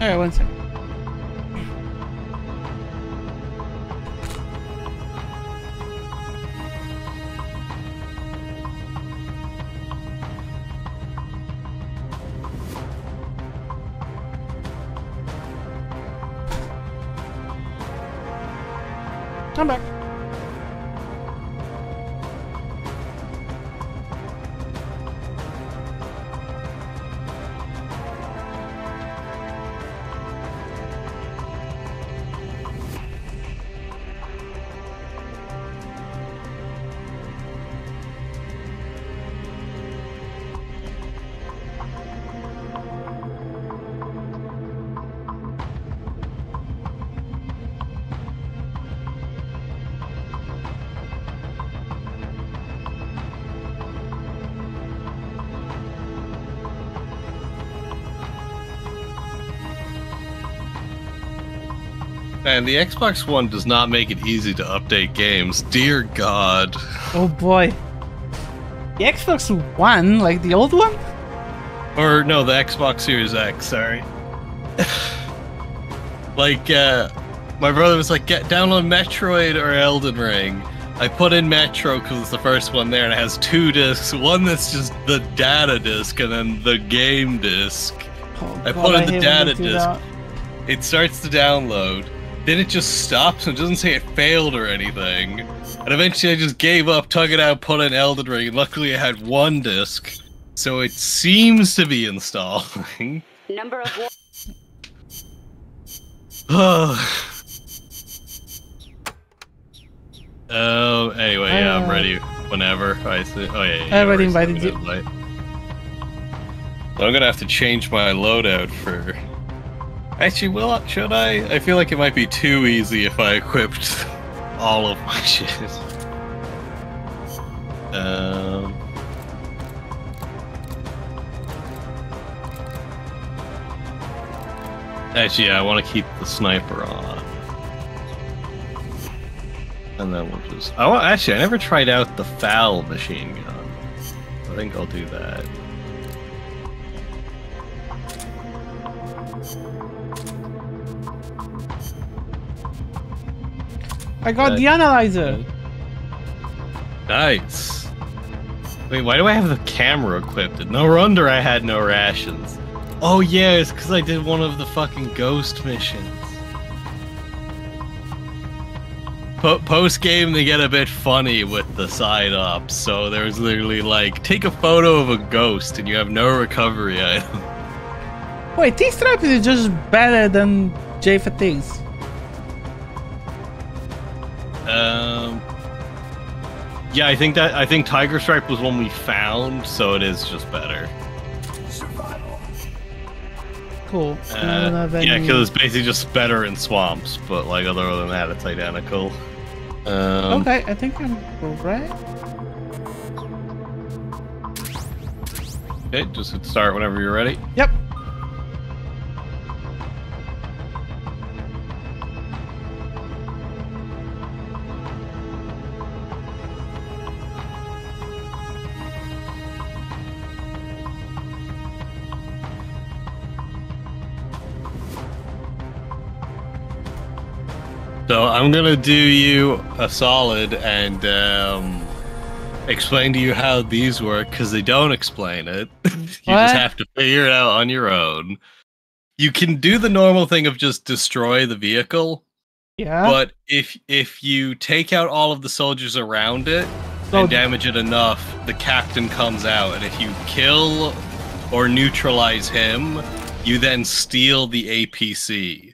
Alright, one second. I'm back. Man, the Xbox One does not make it easy to update games. Dear God. Oh boy. The Xbox One, like the old one? Or no, the Xbox Series X, sorry. Like, my brother was like, download Metroid or Elden Ring. I put in Metro because it's the first one there, and it has 2 discs. One that's just the data disc, and then the game disc. Oh, I God, put in I the hate data when they do disc. that. It starts to download. Then it just stops and doesn't say it failed or anything. And eventually I just gave up, took it out, put in Elden Ring, and luckily I had 1 disc. So it seems to be installing. Number of anyway, yeah, I'm ready whenever. I see. Oh yeah, I already invited you. So I'm gonna have to change my loadout for. Actually, will should I? I feel like it might be too easy if I equipped all of my shit. Actually, yeah, I want to keep the sniper on. And then we'll just... Actually, I never tried out the FAL machine gun. I think I'll do that. I got the analyzer. Nice. Wait, why do I have the camera equipped? No wonder I had no rations. Oh yeah, it's because I did one of the fucking ghost missions. Post-game, they get a bit funny with the side-ups, so there's literally like, take a photo of a ghost and you have no recovery item. Wait, T-Stripes is just better than J Fatigues. Yeah, I think Tiger Stripe was one we found, so it is just better. Cool. Yeah, because it's basically just better in swamps, but like other than that, it's identical. Okay, I think I'm right. Okay, just hit start whenever you're ready. Yep. So I'm gonna do you a solid and explain to you how these work, because they don't explain it. You just have to figure it out on your own. You can do the normal thing of just destroy the vehicle. Yeah. But if you take out all of the soldiers around it and damage it enough, the captain comes out, and if you kill or neutralize him, you then steal the APC.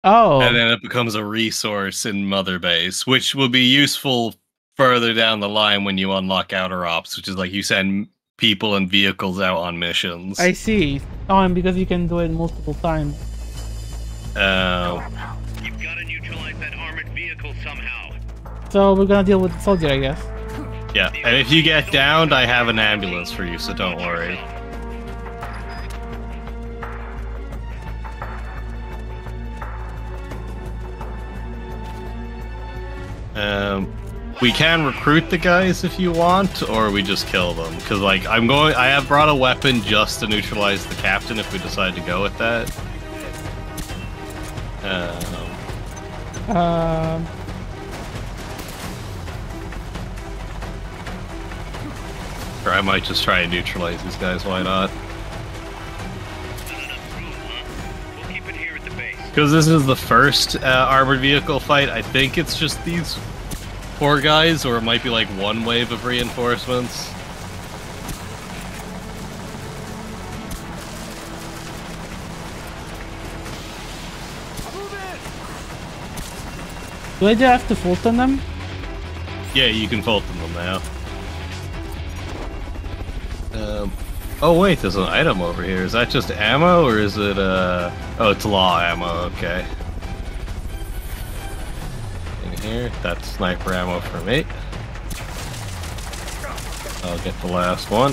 Oh. And then it becomes a resource in Mother Base, which will be useful further down the line when you unlock Outer Ops, which is like you send people and vehicles out on missions. I see. Oh, and because you can do it multiple times. You've got to neutralize that armored vehicle somehow. So we're gonna deal with the soldier, I guess. Yeah, and if you get downed, I have an ambulance for you, so don't worry. We can recruit the guys if you want, or we just kill them. Because, like, I have brought a weapon just to neutralize the captain if we decide to go with that. Or I might just try and neutralize these guys, why not? Because this is the first armored vehicle fight, I think it's just these 4 guys, or it might be like one wave of reinforcements. Do I just have to Fulton them? Yeah, you can Fulton them now. Oh wait, there's an item over here. Is that just ammo, or is it oh, it's law ammo, okay. In here, that's sniper ammo for me. I'll get the last one.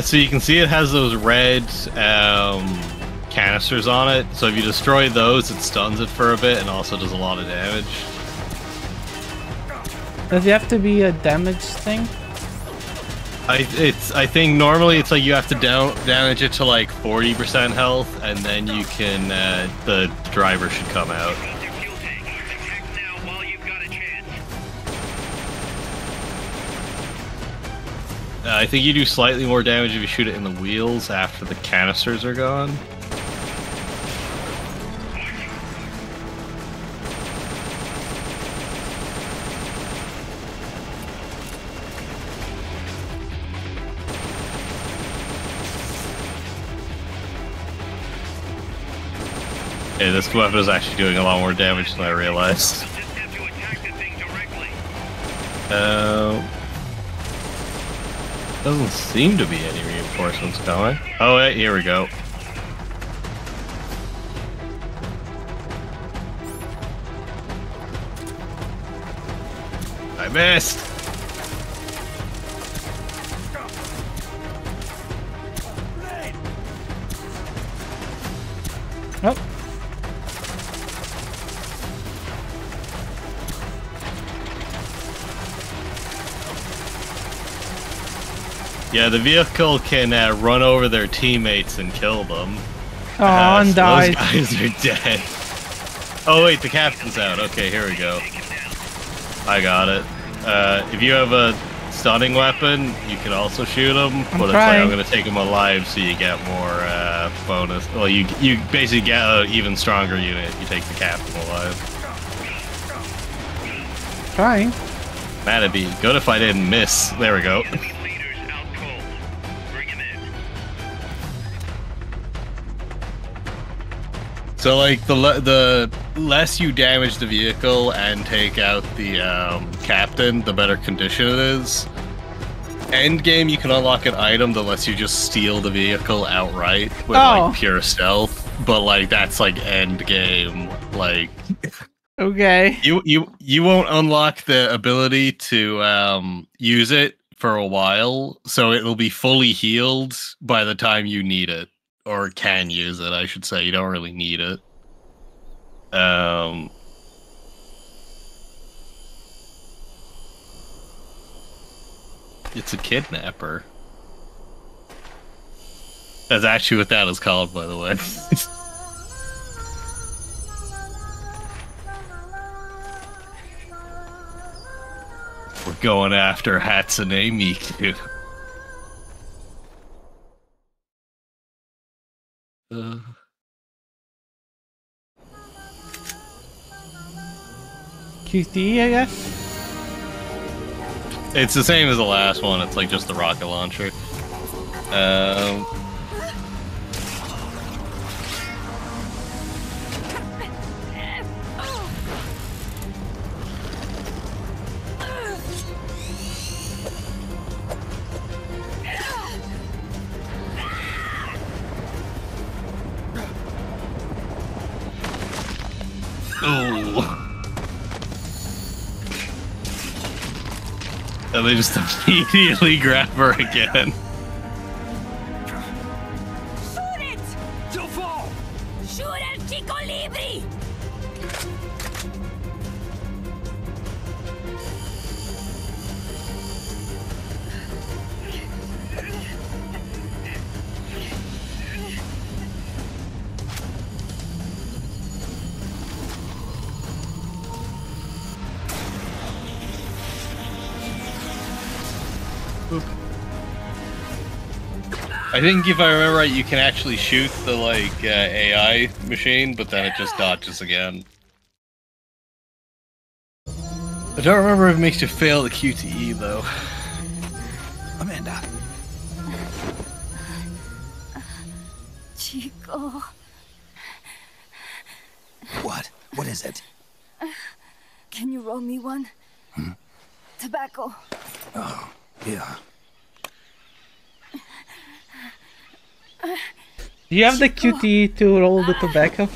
So you can see it has those red canisters on it, so if you destroy those, it stuns it for a bit and also does a lot of damage. Does it have to be a damage thing? I think normally it's like you have to damage it to like 40% health, and then you can the driver should come out. I think you do slightly more damage if you shoot it in the wheels after the canisters are gone. Yeah, this weapon is actually doing a lot more damage than I realized. Doesn't seem to be any reinforcements coming. Oh wait, here we go. I missed! Oh. Yeah, the vehicle can run over their teammates and kill them. Oh, and so died. those guys are dead. Oh wait, the captain's out. Okay, here we go. I got it. If you have a stunning weapon, you can also shoot them, but it's like I'm gonna take them alive so you get more bonus. Well, you basically get an even stronger unit. You take the captain alive. Trying. That'd be good if I didn't miss. There we go. So like the less you damage the vehicle and take out the captain, the better condition it is. End game, you can unlock an item that lets you just steal the vehicle outright with like pure stealth. But like that's like end game. Like okay, you won't unlock the ability to use it for a while, so it will be fully healed by the time you need it. Or can use it, I should say. You don't really need it. It's a kidnapper. That's actually what that is called, by the way. We're going after Hatsune Miku. QTE, I guess? It's the same as the last one, it's like just the rocket launcher. And they just immediately grab her again. Shoot it! Don't fall! Shoot El Chico Libre! I think if I remember right, you can actually shoot the like AI machine, but then it just dodges again. I don't remember if it makes you fail the QTE though. Amanda. Chico. What? What is it? Can you roll me one? Tobacco. Oh, yeah. Do you have the QTE to roll the tobacco?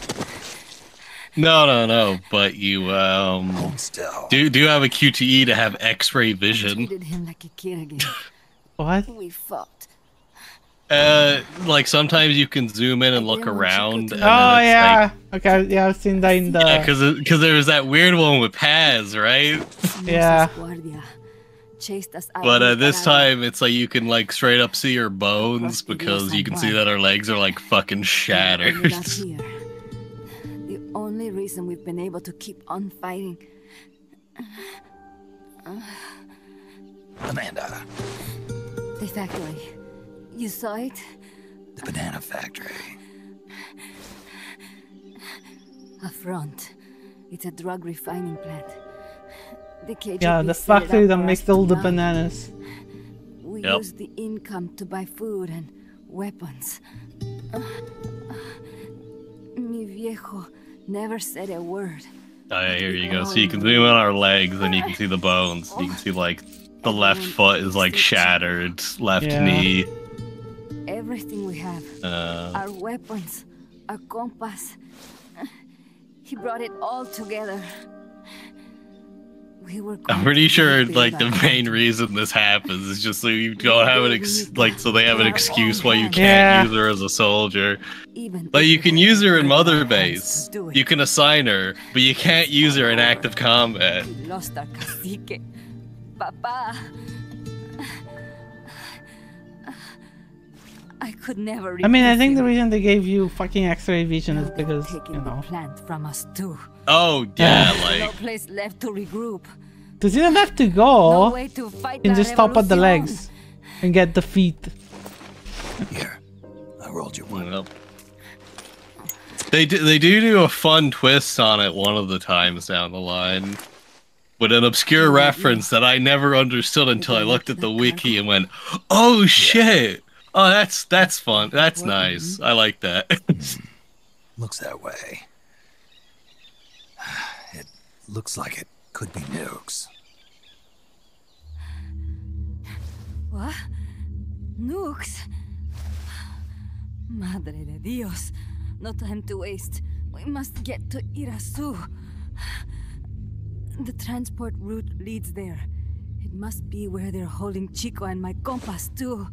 No, but you do have a QTE to have X-ray vision. Treated him like a kid again. What? We fought. Like sometimes you can zoom in and look around. And oh yeah, like, okay, yeah, I've seen that in the. Yeah, because there was that weird one with Paz, right? Yeah. Chased us out. But this time it's like you can like straight up see her bones because you can see that her legs are like fucking shattered. The only reason we've been able to keep on fighting. Amanda. The factory. You saw it? The banana factory. A front. It's a drug refining plant. The KGB yeah, the set it factory up that for makes us all the tonight. bananas. We use the income to buy food and weapons. Mi viejo never said a word. Oh yeah, here you go. So you can zoom in on our legs and you can see the bones. You can see like the left foot is like shattered, left knee. Everything we have. Our weapons, our compass. He brought it all together. We were I'm pretty sure like the main reason this happens is just so you don't have so they have an excuse why you can't use her as a soldier. Like you can use her in Mother Base. You can assign her, but you can't use her in active combat. We lost our cacique. Papa. I could never. I mean, I think the reason they gave you fucking X-ray vision is because, taking you know. the plant from us too. Oh yeah, No like place left to regroup. Does he not have to No go? way to fight You can la just stop at the revolución. legs and get the feet. Here, I rolled you one. well, they do a fun twist on it one of the times down the line. With an obscure reference that I never understood until I looked at the wiki and went, "Oh shit! Oh, that's fun. That's nice. I like that." Looks that way. It looks like it could be nukes. What? Nukes? Madre de Dios. No time to waste. We must get to Irasu. The transport route leads there. It must be where they're holding Chico and my compas too.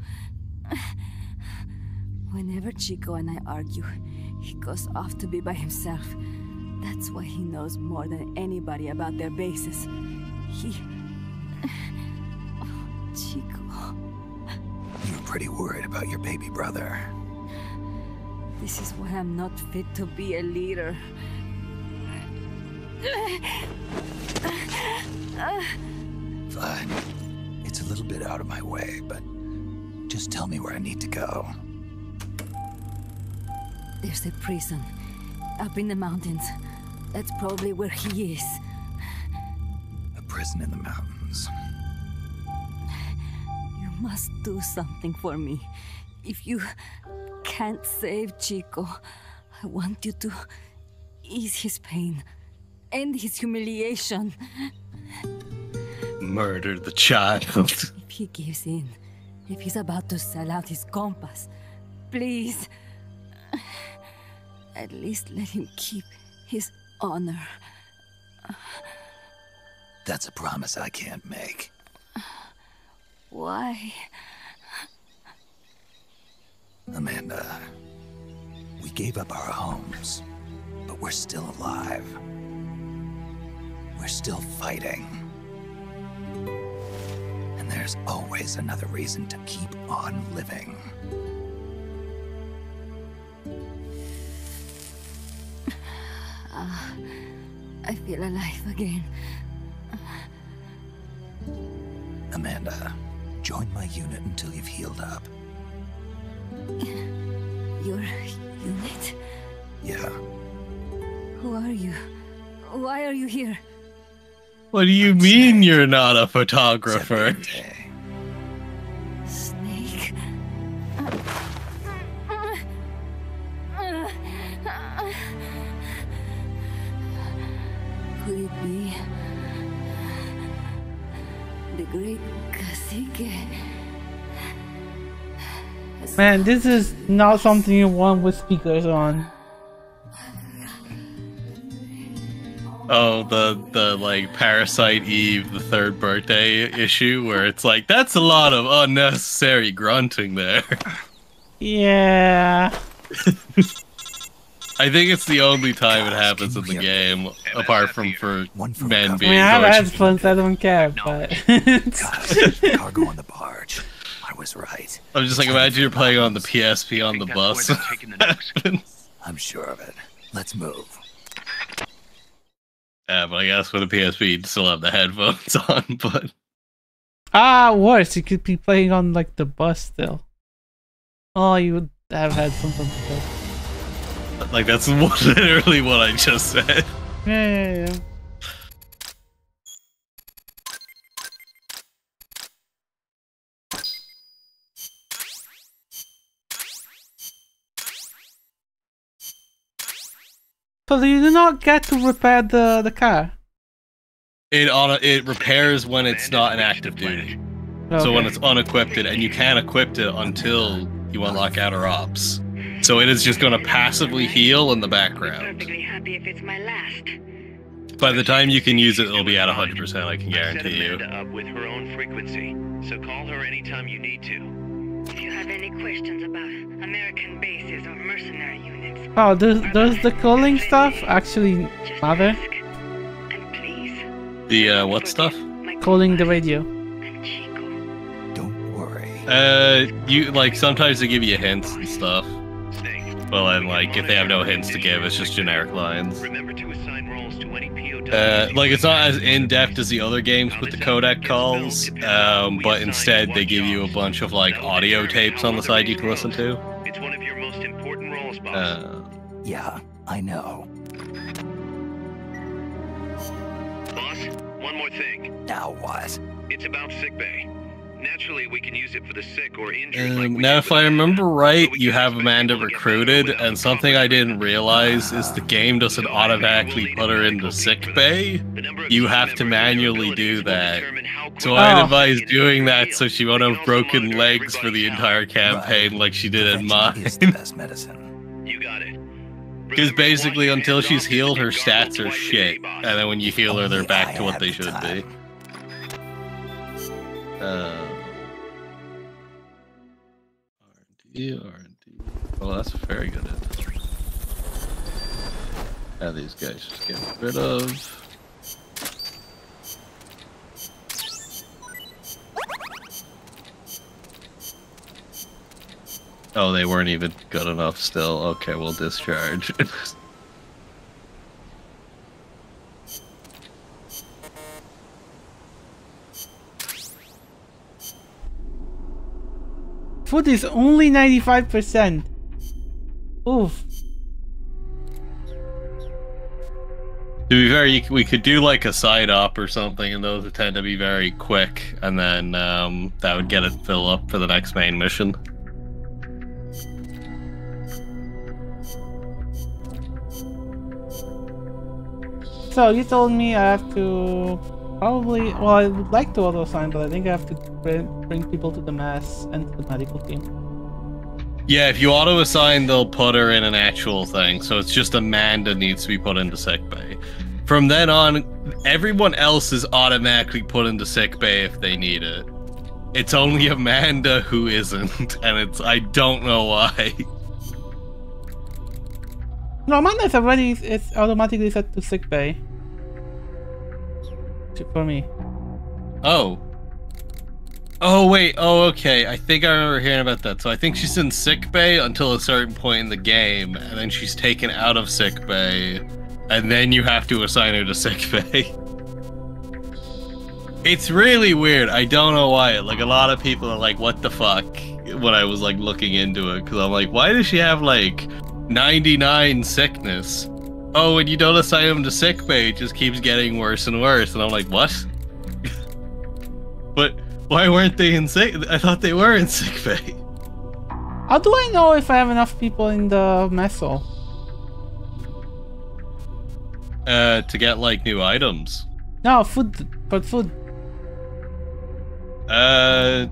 Whenever Chico and I argue, he goes off to be by himself. That's why he knows more than anybody about their bases. Chico. You're pretty worried about your baby brother. This is why I'm not fit to be a leader. Fine. It's a little bit out of my way, but just tell me where I need to go. There's a prison up in the mountains. That's probably where he is. A prison in the mountains. You must do something for me. If you can't save Chico, I want you to ease his pain, end his humiliation. Murder the child. If he gives in, if he's about to sell out his compass, please, at least let him keep his honor. That's a promise I can't make. Why? Amanda, we gave up our homes, but we're still alive. We're still fighting. And there's always another reason to keep on living. I feel alive again. Amanda, join my unit until you've healed up. Your unit? Yeah. Who are you? Why are you here? What do you mean you're not a photographer? Snake? Could it be the great cacique? Man, this is not something you want with speakers on. Oh, the like Parasite Eve, the third birthday issue, where it's like, that's a lot of unnecessary grunting there. Yeah. I think it's the only time it happens in the game, apart from for men I being mean, I have tortured. headphones, I don't care, but... Cargo on the barge. I was right. I'm just like, imagine you're playing on the PSP on the bus. I'm sure of it. Let's move. Yeah, but I guess with a PSP, you'd still have the headphones on, but... Ah, worse, you could be playing on, like, the bus still. Oh, you would have headphones on the bus. Like, that's literally what I just said. Yeah. So you do not get to repair the car? It repairs when it's not in active duty. Okay. So when it's unequipped, and you can't equip it until you unlock outer ops. So it is just going to passively heal in the background. Perfectly happy if it's my last. By the time you can use it, it'll be at 100%, I can Set guarantee you. Amanda up with her own frequency, so call her anytime you need to. If you have any questions about American bases or mercenary units, Oh, does the calling stuff actually just matter? ask. And please, The, what stuff? my Calling the radio. and Chico. Don't worry. You, like, sometimes they give you hints and stuff. Snake. Well, and, like, if they have no hints to give, it's just generic lines. Remember to assign roles to any POW. Like, it's not as in-depth as the other games with the codec calls, but instead they give you a bunch of, like, audio tapes on the side you can listen to. It's one of your most important roles, boss. Yeah, I know. Boss, one more thing. Now what? It's about sickbay. Naturally, we can use it for the sick or injured. like we Now, did if with I remember Amanda, right, but we you can have expect Amanda people to get recruited, better and without something I didn't compromise. realize is the game doesn't automatically put her into sick bay. The number of You team have to members and their manually abilities do will that. determine how So quickly I'd Oh. advise it doing is that revealed. so she We won't can have also broken monitor legs for the everybody's entire health. campaign like she did in Prevention is mine. the best medicine. You got it. Because Remember to basically, wash your until hands she's off healed, her and gargle stats are twice a shit. day, boss. And then when you heal her, they're Only back I to what have they the should be. time. R&D. Well, that's very good. How these guys just get rid of. Oh, they weren't even good enough still. Okay, we'll discharge. Food is only 95%. Oof. To be fair, we could do like a side op or something, and those would tend to be very quick, and then that would get it fill up for the next main mission. So you told me I have to probably, well, I would like to auto assign, but I think I have to bring people to the mass and to the medical team. Yeah, if you auto assign, they'll put her in an actual thing, so it's just Amanda needs to be put into sickbay. From then on, everyone else is automatically put into sickbay if they need it. It's only Amanda who isn't, and I don't know why. No, Amanda is already, it's automatically set to sick bay. For me. Oh. Oh, wait. Oh, okay. I think I remember hearing about that. So I think she's in sick bay until a certain point in the game, and then she's taken out of sick bay, and then you have to assign her to sick bay. It's really weird. I don't know why. Like, a lot of people are like, what the fuck? When I was, like, looking into it. Because I'm like, why does she have, like, 99 sickness? Oh, when you don't assign him to sick bay, it just keeps getting worse and worse. And I'm like, what? But why weren't they in sick? I thought they were in sick bay. How do I know if I have enough people in the mess hall? To get, like, new items. No, food. For food. I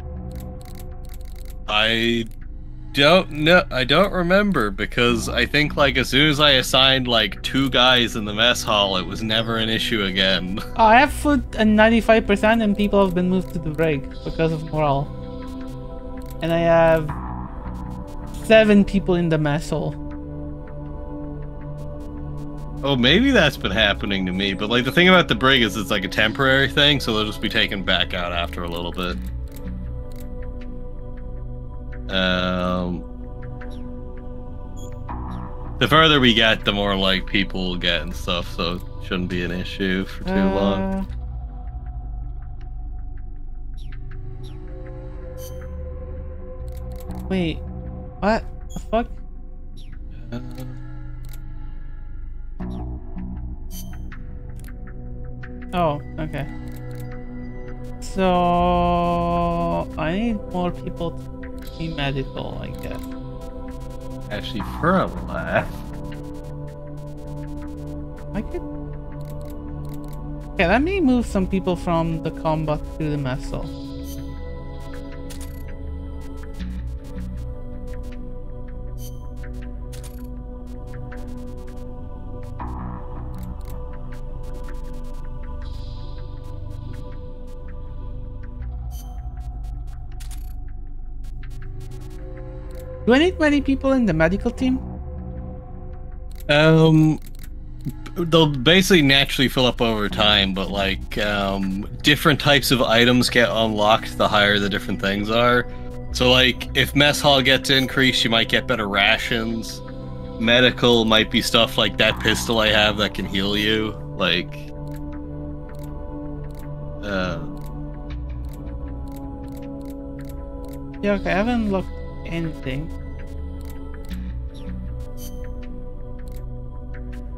don't know. I don't remember, because I think, like, as soon as I assigned, like, 2 guys in the mess hall, it was never an issue again. I have food at 95% and people have been moved to the rig because of morale. And I have 7 people in the mess hall. Oh, maybe that's been happening to me, but, like, the thing about the brig is it's, like, a temporary thing, so they'll just be taken back out after a little bit. The further we get, the more, like, people will get and stuff, so it shouldn't be an issue for too long. Wait, what the fuck? Oh, okay. So I need more people to be medical, I guess. Actually, for a laugh. I could. Okay, let me move some people from the combat to the mess hall. Do I need many people in the medical team? They'll basically naturally fill up over time, but like different types of items get unlocked the higher the different things are. So like if mess hall gets increased, you might get better rations. Medical might be stuff like that pistol I have that can heal you. Like yeah, okay, I haven't looked anything.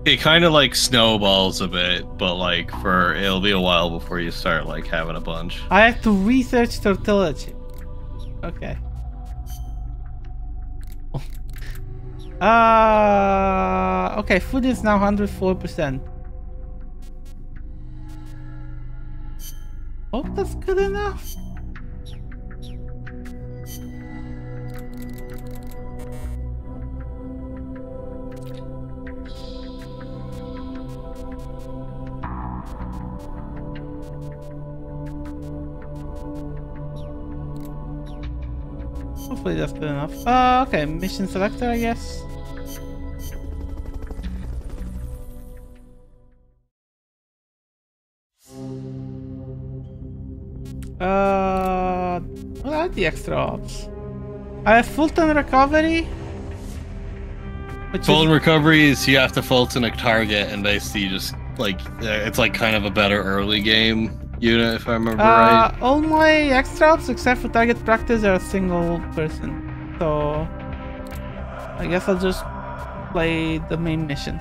It kind of like snowballs a bit, but like it'll be a while before you start like having a bunch. I have to research tortillage. Okay. Okay, food is now 104%. Hope that's good enough. Hopefully that's good enough. Okay, mission selector, I guess. What are the extra ops? I have Fulton recovery. Fulton recovery is you have to Fulton a target and basically just like it's like kind of a better early game unit if I remember right. All my extra ops except for target practice are a single person. So I guess I'll just play the main mission.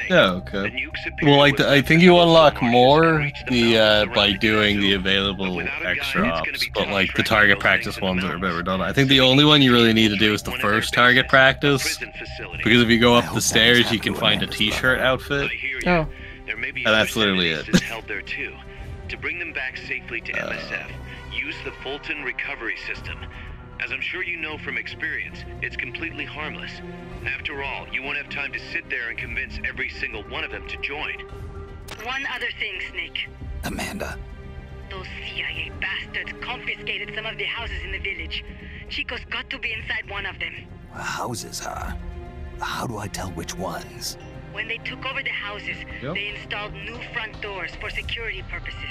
Yeah, okay. Well, I think you unlock more by doing the available extra ops, but like the target practice ones are a bit redundant. I think the only one you really need to do is the first target practice, because if you go up the stairs, you can find a T-shirt outfit. Oh. And that's literally it. To bring them back safely to MSF, use the Fulton recovery system. As I'm sure you know from experience, it's completely harmless. After all, you won't have time to sit there and convince every single one of them to join. One other thing, Snake. Amanda. Those CIA bastards confiscated some of the houses in the village. Chico's got to be inside one of them. Houses, huh? How do I tell which ones? When they took over the houses, they installed new front doors for security purposes.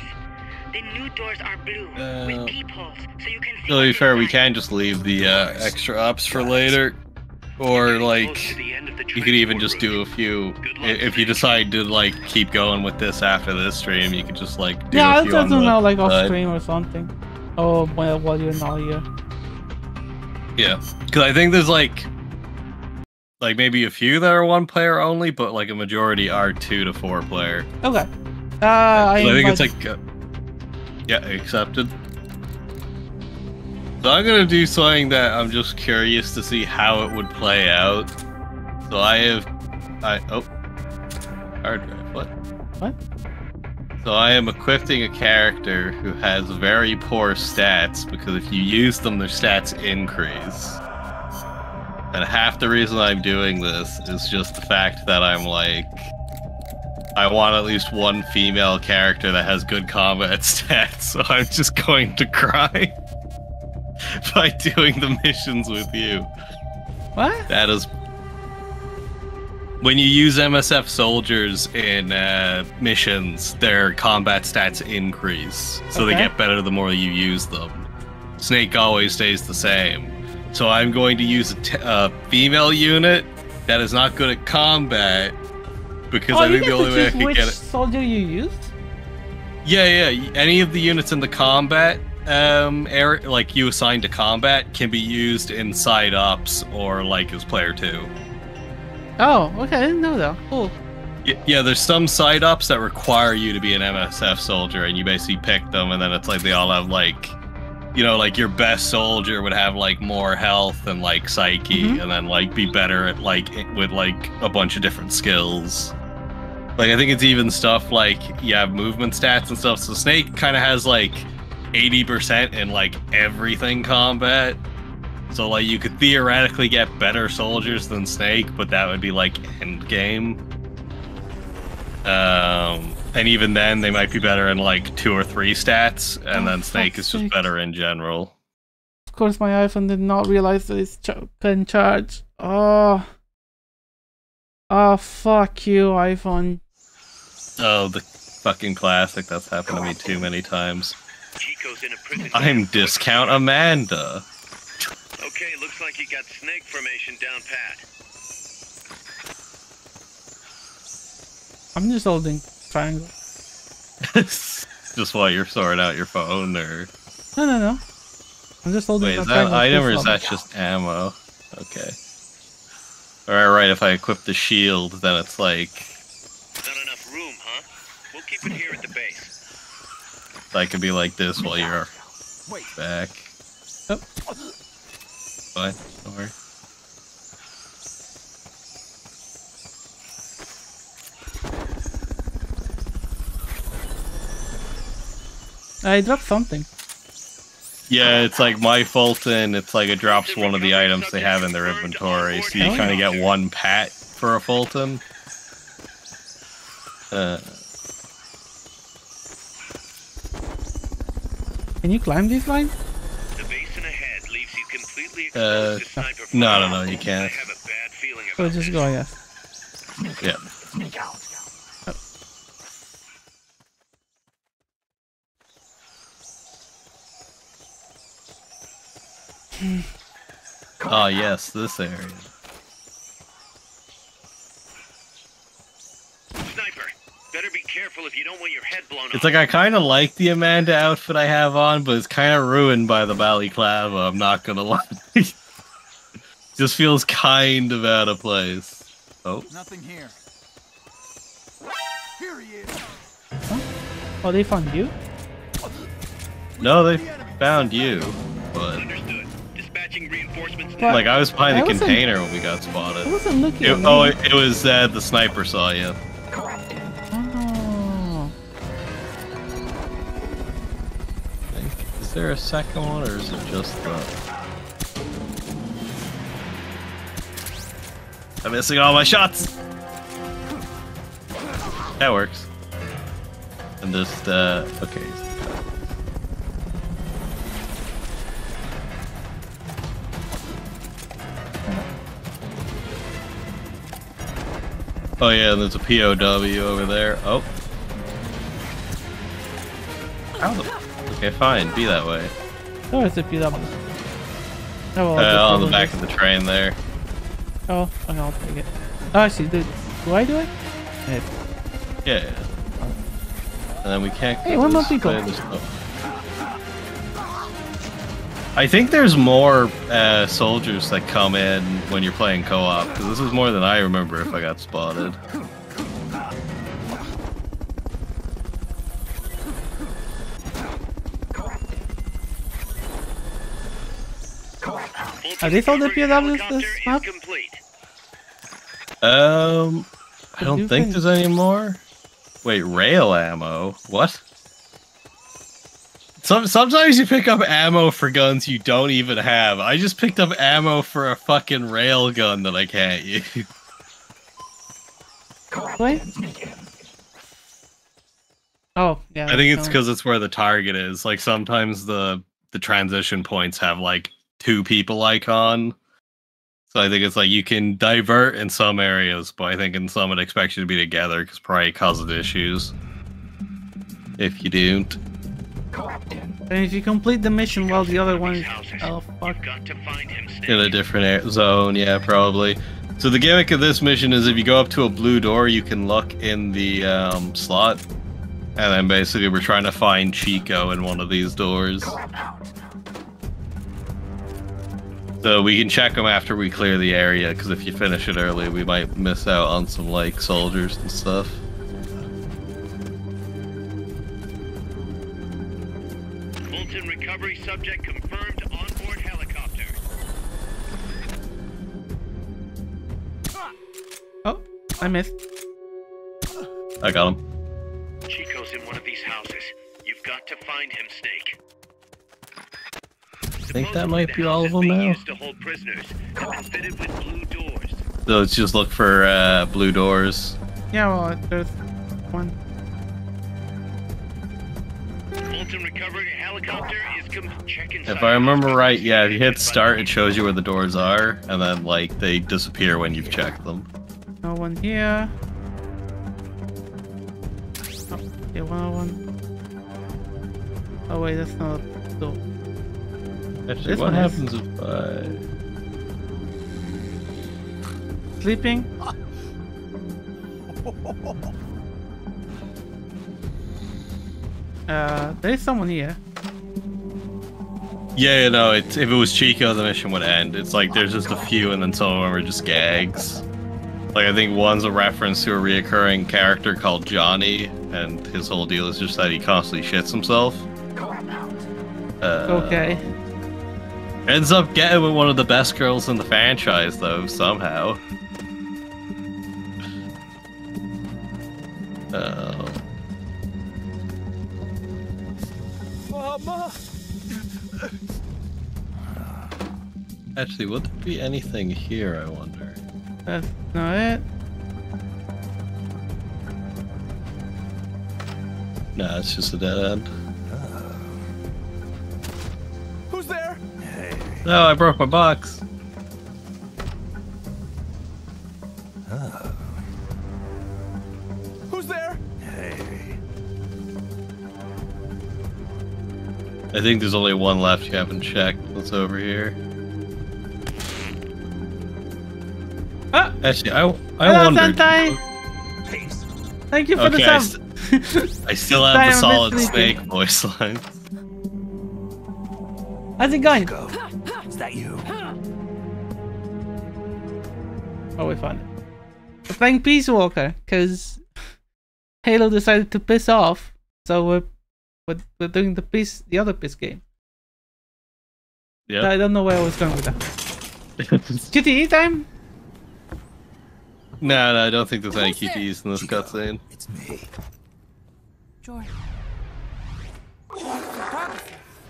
The new doors are blue with peepholes, so you can see. To be fair, we can just leave the extra ops for later, or like you could even just do a few. If you decide to like keep going with this after this stream, you could just like do a few. I'll do now like off stream or something. Oh, while you're not here. Yeah, because I think there's like maybe a few that are 1 player only, but like a majority are 2 to 4 player. Okay. I think it's like. Yeah, accepted. So I'm gonna do something that I'm just curious to see how it would play out. So hard drive, what? So I am equipping a character who has very poor stats, because if you use them, their stats increase. And half the reason I'm doing this is just the fact that I'm like, I want at least one female character that has good combat stats, so I'm just going to cry by doing the missions with you. What? That is... When you use MSF soldiers in missions, their combat stats increase, so they get better the more you use them. Snake always stays the same. So I'm going to use a female unit that is not good at combat, because I think the only way I can get it. Soldier you used? Yeah. Any of the units in the combat area, like you assigned to combat, can be used in side ops or like as player 2. Oh, okay, I didn't know that. Cool. Yeah, there's some side ops that require you to be an MSF soldier, and you basically pick them, and then it's like they all have like, you know, like your best soldier would have like more health and like psyche, and then like be better at like with like a bunch of different skills. Like I think it's even stuff like you have movement stats and stuff. So Snake kind of has like 80% in like everything combat. So like you could theoretically get better soldiers than Snake, but that would be like end game. And even then, they might be better in like 2 or 3 stats, and then Snake is just better in general. course, my iPhone did not realize that it's couldn't charge. Oh. Oh, fuck you, iPhone. Oh, the fucking classic. That's happened to me too many times. Chico's in a prison. I'm Discount Amanda. Okay, looks like you got snake formation down pat. I'm just holding triangle. Just while you're sorting out your phone, or... No. I'm just holding. Wait, is that item or is that just ammo? Okay. Alright, right, if I equip the shield, then it's like... Not enough room, huh? We'll keep it here at the base. I could be like this while you're back. Oh. Fine, don't worry. I dropped something. Yeah, it's like my Fulton, it's like it drops one of the items they have in their inventory, so you kind of get one pat for a Fulton. Can you climb these lines? The basin ahead leaves you completely exposed to sniper fire. No, you can't. I have a bad feeling So about just this. go, I guess. Yeah. Sneak out. Oh yes, this area. Sniper, better be careful if you don't want your head blown It's off. like I kind of like the Amanda outfit I have on, but it's kind of ruined by the balaclava, I'm not gonna lie. Just feels kind of out of place. Oh. Nothing here. Here he is. Huh? Oh, they found you? No, they found you, but... Understood. Dispatching reinforcements But now. Like, I was behind I the wasn't- container when we got I spotted. wasn't looking at Oh, me. it was the sniper saw you. Oh. Is there a second one, or is it just the... I'm missing all my shots! That works. And just, okay. Oh yeah, there's a POW over there. Oh. Okay, fine. Be that way. Oh, it's a PW. Oh, well, On the back of the train there. Oh, okay, I'll take it. Oh, I see. Do I do it? Hey. Yeah. And then we can't. Hey, one more people. I think there's more soldiers that come in when you're playing co-op, because this is more than I remember if I got spotted. Are these all the POWs this map? I don't think there's any more. Wait, rail ammo? What? Sometimes you pick up ammo for guns you don't even have. I just picked up ammo for a fucking rail gun that I can't use. Wait. Oh, yeah. I think it's because it's where the target is. Like, sometimes the transition points have, like, 2 people icon. So I think it's like you can divert in some areas, but I think in some it expects you to be together, because probably causes issues. If you don't. And if you complete the mission while the other one is... Oh, fuck. In a different zone, yeah, probably. So the gimmick of this mission is if you go up to a blue door, you can look in the slot. And then basically we're trying to find Chico in one of these doors. So we can check them after we clear the area, because if you finish it early, we might miss out on some, like, soldiers and stuff. Fulton recovery subject confirmed onboard helicopter. Oh, I missed. I got him. Chico's in one of these houses. You've got to find him, Snake. I think that might be all of them now. Used to hold prisoners have been fitted with blue doors. So let's just look for blue doors. Yeah, well, there's one. Dalton recovered helicopter is checking. If I remember right, yeah, if you hit start, it shows you where the doors are, and then like they disappear when you've checked them. No one here. Oh, okay, 101. Oh wait, that's not a door. Actually, This what one is. happens if I... Sleeping? There is someone here. Yeah, you know, if it was Chico, the mission would end. It's like there's just a few, and then some of them are just gags. Like I think one's a reference to a reoccurring character called Johnny, and his whole deal is just that he constantly shits himself. Okay. Ends up getting with one of the best girls in the franchise, though, somehow. Actually, would there be anything here, I wonder? That's not it. Nah, it's just a dead end. Who's there? No, I broke my box. Who's there? I think there's only one left you haven't checked. What's over here? Ah! Actually, I Hello, wondered. Sentai! Thank you for the Okay, sub. I still have the solid snake voice lines. How's it going? Is that you? Oh, we found it. We're playing Peace Walker because Halo decided to piss off, so we're doing the other piss game. Yeah. I don't know where I was going with that. QTE time? No, I don't think there's any QTEs in this cutscene. It's me. Jordan.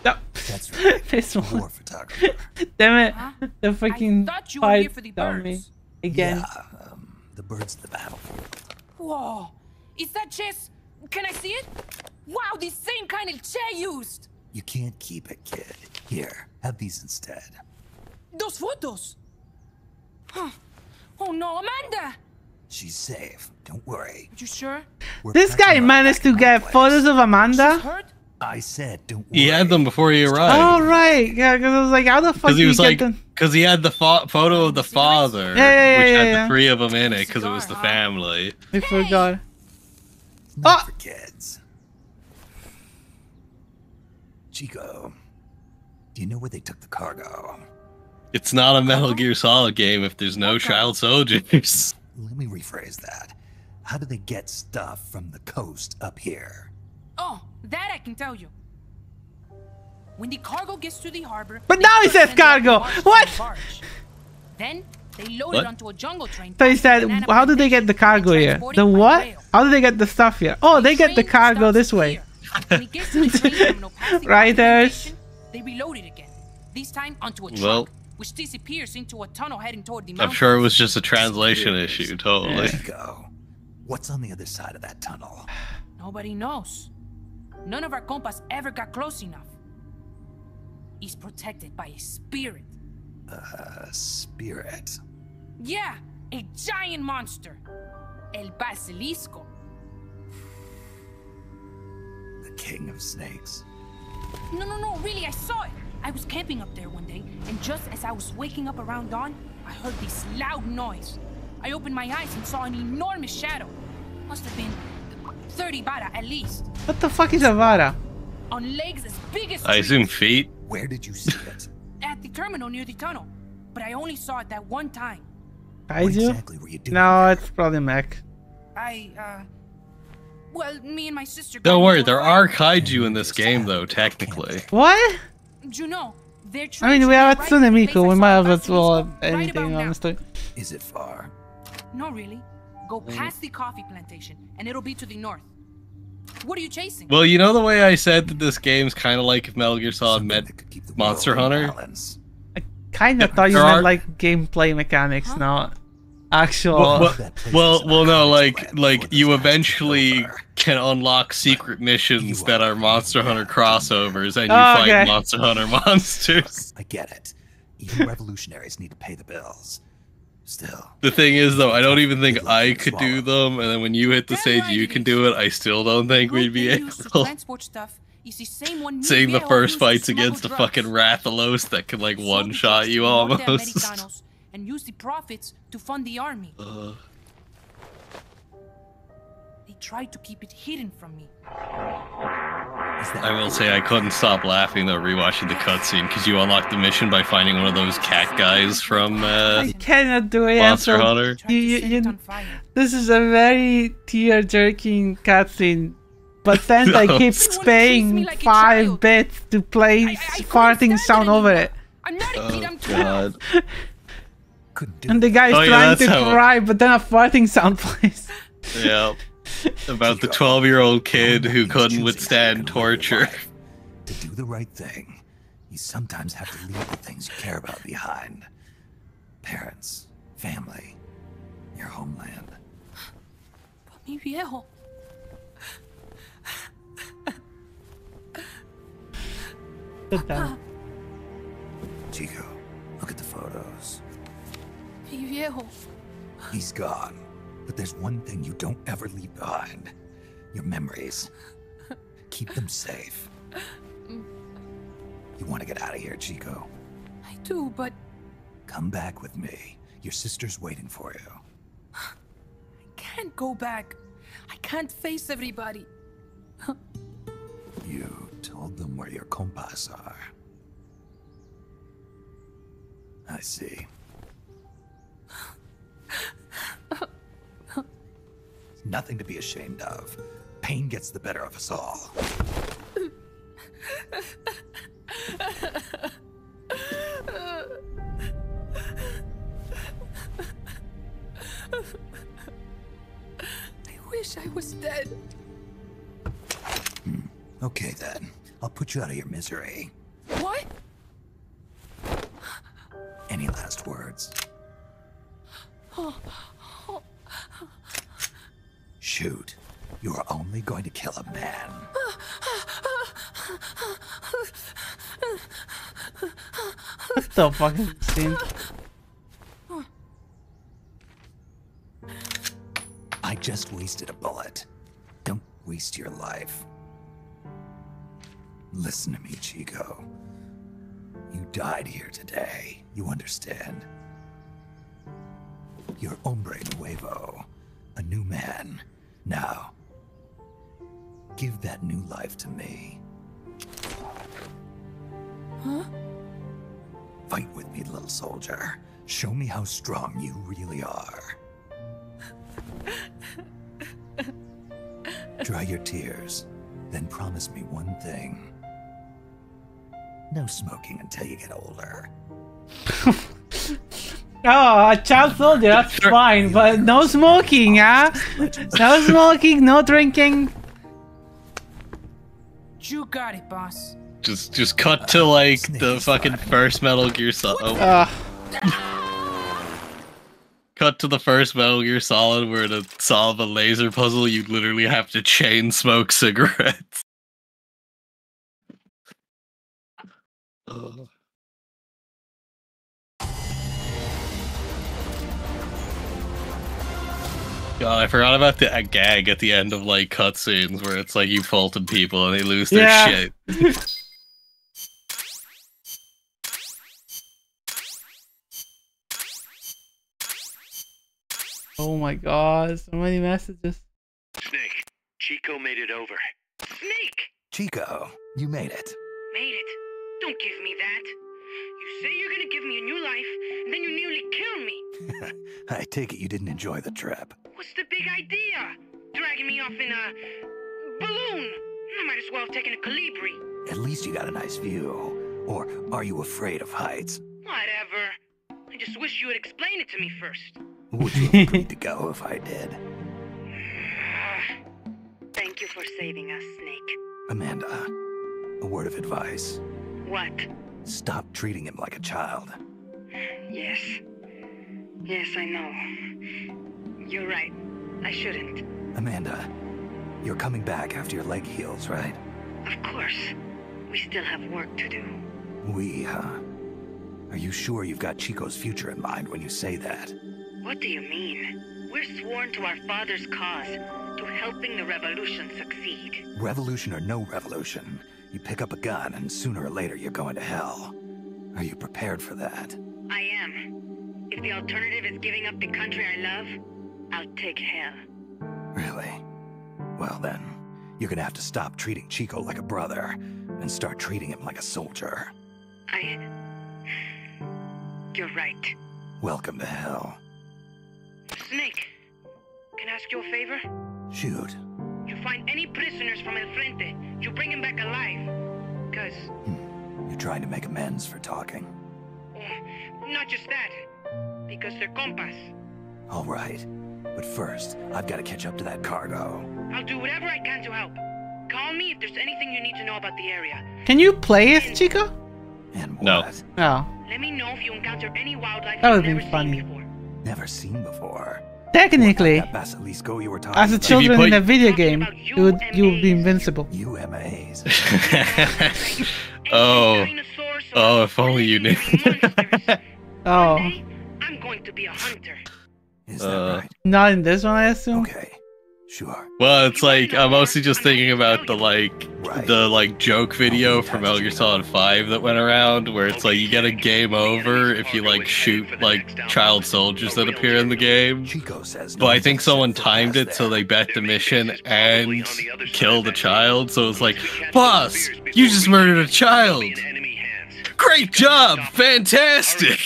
No. That's right. This one. War photographer. Damn it. Huh? The freaking thought you were here fight for the on me birds. again. Yeah, the birds of the battlefield. Whoa. Is that chess? Can I see it? Wow, the same kind of chair used. You can't keep it, kid. Here, have these instead. Those photos. Huh. Oh no, Amanda. She's safe. Don't worry. You sure? We're This guy packing up managed back to in my get place. photos of Amanda? Hurt? I said, don't worry. He had them before he arrived. Oh, right. Yeah, because I was like, how the fuck Because did he you was get like, them? because he had the photo of the father, Yeah, which had yeah. the three of them in it, because it was the Cigar, huh? family. I forgot. It's not Ah! for kids. Chico, do you know where they took the cargo? It's not a Metal Gear Solid game if there's no child soldiers. Let me rephrase that. How do they get stuff from the coast up here? Oh, that I can tell you. When the cargo gets to the harbor... But they now he first says send it on cargo. a barge to What? the barge. Then they load What? it onto a jungle train. So he past said, banana how did they get the plantation, cargo and here? transport The it by what? rail. How did they get the stuff here? Oh, they get the train cargo stops this way. here. When it gets to the train terminal past the Riders. plantation, they reload it again. This time onto a truck, Well- which disappears into a tunnel heading toward the I'm mountains. sure it was just a translation issue, totally. Chico, what's on the other side of that tunnel? Nobody knows. None of our compas ever got close enough. He's protected by a spirit. Spirit. Yeah, a giant monster. El Basilisco. The king of snakes. No, really, I saw it. I was camping up there one day, and just as I was waking up around dawn, I heard this loud noise. I opened my eyes and saw an enormous shadow. Must have been 30 vara at least. What the fuck is a vara? On legs as big as I trees. assume feet. Where did you see it? At the terminal near the tunnel. But I only saw it that one time. What Kaiju? exactly were you doing? No, it's probably mech. Well, me and my sister... Don't got worry, into a there fight. are kaiju in this game, though, technically. What? You know, they're I mean, we are at right in the place Tsunemiko. I We saw might have the as well Basilisco right anything, about now. honestly. Is it far? No, really. Go past the coffee plantation, and it'll be to the north. What are you chasing? Well, you know the way I said that this game's kind of like if Metal Gear Solid Something met that could keep the Monster world in Hunter? balance. Kinda thought you There meant are- like gameplay mechanics, not. actual. Well, no, like you eventually can unlock secret missions that are Monster Hunter crossovers, and you fight Monster Hunter monsters. I get it. Even revolutionaries need to pay the bills. Still. The thing is, though, I don't even think I could do them, and then when you hit the stage you can do it, I still don't think we'd be able. Seeing the first fights against the fucking Rathalos that can, like, one-shot you almost. And use the profits to fund the army. They tried to keep it hidden from me. I will say I couldn't stop laughing though rewatching the cutscene because you unlock the mission by finding one of those cat guys from I cannot do it. Monster Hunter. This is a very tear-jerking cutscene, but then they keep paying 5 bits to play farting sound over it. I'm not a kid, I'm 12. God. And the guy is trying to cry, but then a farting sound plays. Yeah. About the 12-year-old kid who couldn't withstand torture. To do the right thing, you sometimes have to leave the things you care about behind. Parents, family, your homeland. Mi viejo. Chico, look at the photos. Mi viejo. He's gone. But there's one thing you don't ever leave behind. Your memories. Keep them safe. You want to get out of here, Chico? I do, but... Come back with me. Your sister's waiting for you. I can't go back. I can't face everybody. You told them where your compas are. I see. Nothing to be ashamed of. Pain gets the better of us all. I wish I was dead. Okay then. I'll put you out of your misery. What? Any last words? Shoot. You are only going to kill a man. What the fucking scene? I just wasted a bullet. Don't waste your life. Listen to me, Chico. You died here today. You understand? You're hombre nuevo. A new man. Now, give that new life to me. Huh? Fight with me, little soldier. Show me how strong you really are. Dry your tears, then promise me one thing. No smoking until you get older. Oh, a child soldier, that's fine, but no smoking, huh? No smoking, no drinking. You got it, boss. Just cut to like the fucking first Metal Gear Solid. Cut to the first Metal Gear Solid where to solve a laser puzzle you literally have to chain smoke cigarettes. God, I forgot about the gag at the end of like cutscenes where it's like you faulted people and they lose their shit. Oh my god, so many messages. Snake, Chico made it over. Snake! Chico, you made it. Made it? Don't give me that. You say you're gonna give me a new life, and then you nearly kill me. I take it you didn't enjoy the trip. What's the big idea? Dragging me off in a balloon? I might as well have taken a Colibri. At least you got a nice view. Or are you afraid of heights? Whatever. I just wish you would explain it to me first. Would you have agreed to go if I did? Thank you for saving us, Snake. Amanda, a word of advice. What? Stop treating him like a child. Yes. Yes, I know. You're right. I shouldn't. Amanda, you're coming back after your leg heals, right? Of course. We still have work to do. We, huh? Are you sure you've got Chico's future in mind when you say that? What do you mean? We're sworn to our father's cause, to helping the revolution succeed. Revolution or no revolution, you pick up a gun and sooner or later you're going to hell. Are you prepared for that? I am. If the alternative is giving up the country I love, I'll take hell. Really? Well then, you're gonna have to stop treating Chico like a brother and start treating him like a soldier. You're right. Welcome to hell. Snake, can I ask you a favor? Shoot. You find any prisoners from El Frente, you bring them back alive. Cause... You're trying to make amends for talking. Not just that. Because they're compas. All right. But first, I've got to catch up to that cargo. I'll do whatever I can to help. Call me if there's anything you need to know about the area. Can you play as Chico? And what? No. Oh. Let me know if you encounter any wildlife That you've would be never seen funny. before. Never seen before. Technically, That basilisco you were talking as a about? children put- in a video game, you would be invincible. UMAs. Oh, if only you knew. Oh, I'm going to be a hunter. Is that right? not in this one, I assume. Okay. Sure. Well, it's like I'm mostly just thinking about the joke video from Metal Gear Solid 5 that went around, where it's like you get a game over if you like shoot like child soldiers that appear in the game. Chico says. But I think someone timed it so they bet the mission and killed a child. So it's like, boss, you just murdered a child. Great job, fantastic.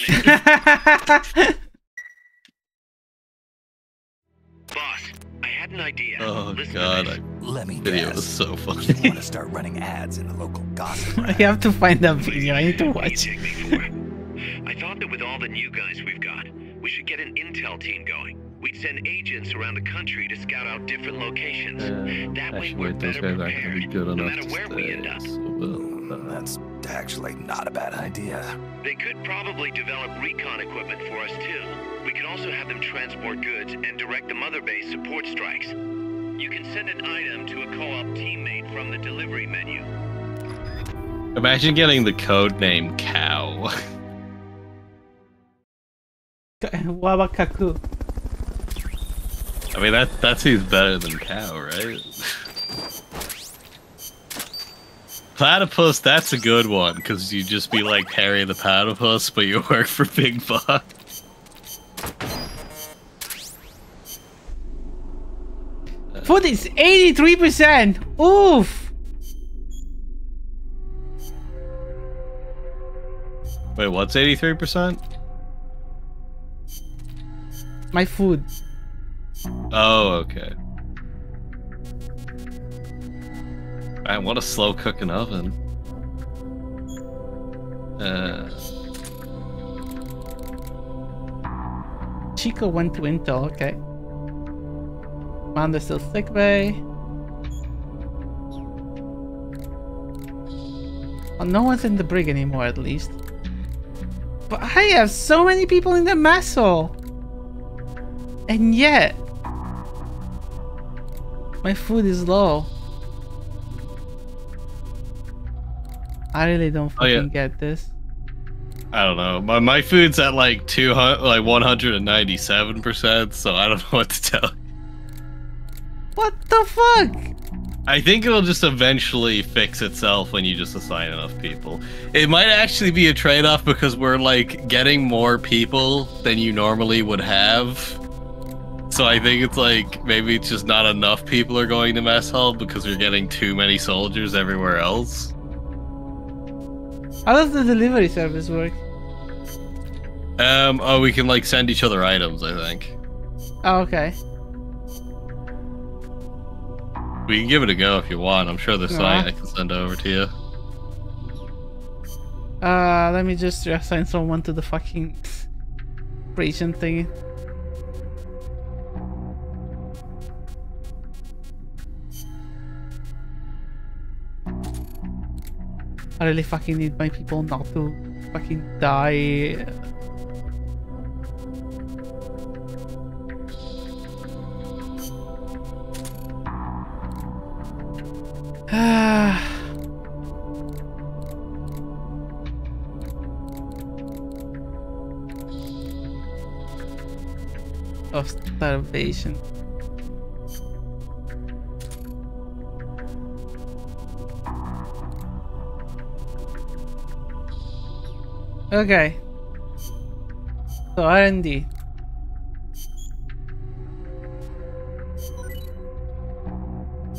Boss, I had an idea. Oh Listen to god, this. Let me video guess. was so funny. You want to start running ads in the local gossip. I have to find that video. I need to What do you watch. take me for? I thought that with all the new guys we've got, we should get an intel team going. We'd send agents around the country to scout out different locations. That way we're those better guys aren't gonna be prepared, good no enough matter to where we end up. stay. That's actually not a bad idea. They could probably develop recon equipment for us too. We could also have them transport goods and direct the mother base support strikes. You can send an item to a co-op teammate from the delivery menu. Imagine getting the code name Cow. Wabakaku. I mean that seems better than Cow, right? Platypus, that's a good one, because you just be like Harry the Platypus, but you work for Big Boss. Food is 83%. Oof. Wait, what's 83%? My food. Oh, okay. Man, what a slow cooking oven. Chico went to Intel. Okay. Amanda's still sick bay. Well, no one's in the brig anymore, at least. But I have so many people in the mess hall. And yet, my food is low. I really don't fucking get this. I don't know. My food's at like 197%, so I don't know what to tell you. What the fuck? I think it'll just eventually fix itself when you just assign enough people. It might actually be a trade-off because we're like getting more people than you normally would have. So I think it's like maybe it's just not enough people are going to mess hall because we're getting too many soldiers everywhere else. How does the delivery service work? Oh, we can like send each other items, I think. Oh, okay. We can give it a go if you want. I'm sure there's something I can send over to you. Let me just assign someone to the fucking operation thingy. I really fucking need my people not to fucking die. of starvation. Okay. So R&D.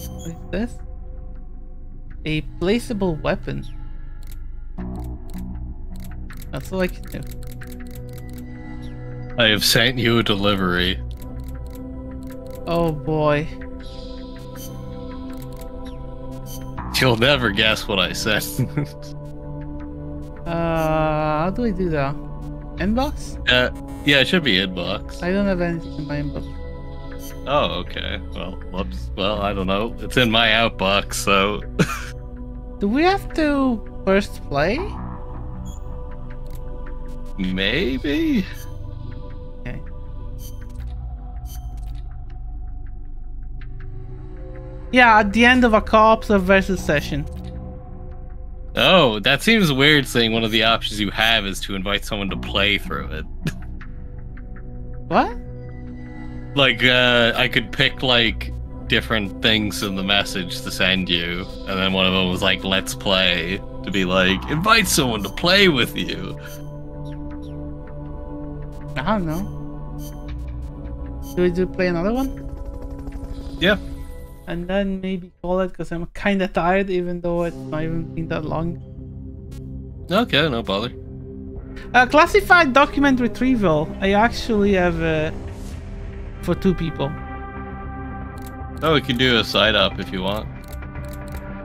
What is this? A placeable weapon. That's all I can do. I have sent you a delivery. Oh boy. You'll never guess what I said. How do I do that? Inbox? Yeah, it should be inbox. I don't have anything in my inbox. Oh, okay. Well, whoops. Well, I don't know. It's in my outbox, so... Do we have to first play? Maybe? Okay. Yeah, at the end of a co-op versus session. Oh, that seems weird saying one of the options you have is to invite someone to play through it. What? Like, I could pick, like, different things in the message to send you, and then one of them was like, let's play, to be like, invite someone to play with you. I don't know. Do we do play another one? Yeah. And then maybe call it, because I'm kind of tired, even though it's not even been that long. Okay, no bother. Classified document retrieval. I actually have for 2 people. Oh, we can do a side up if you want.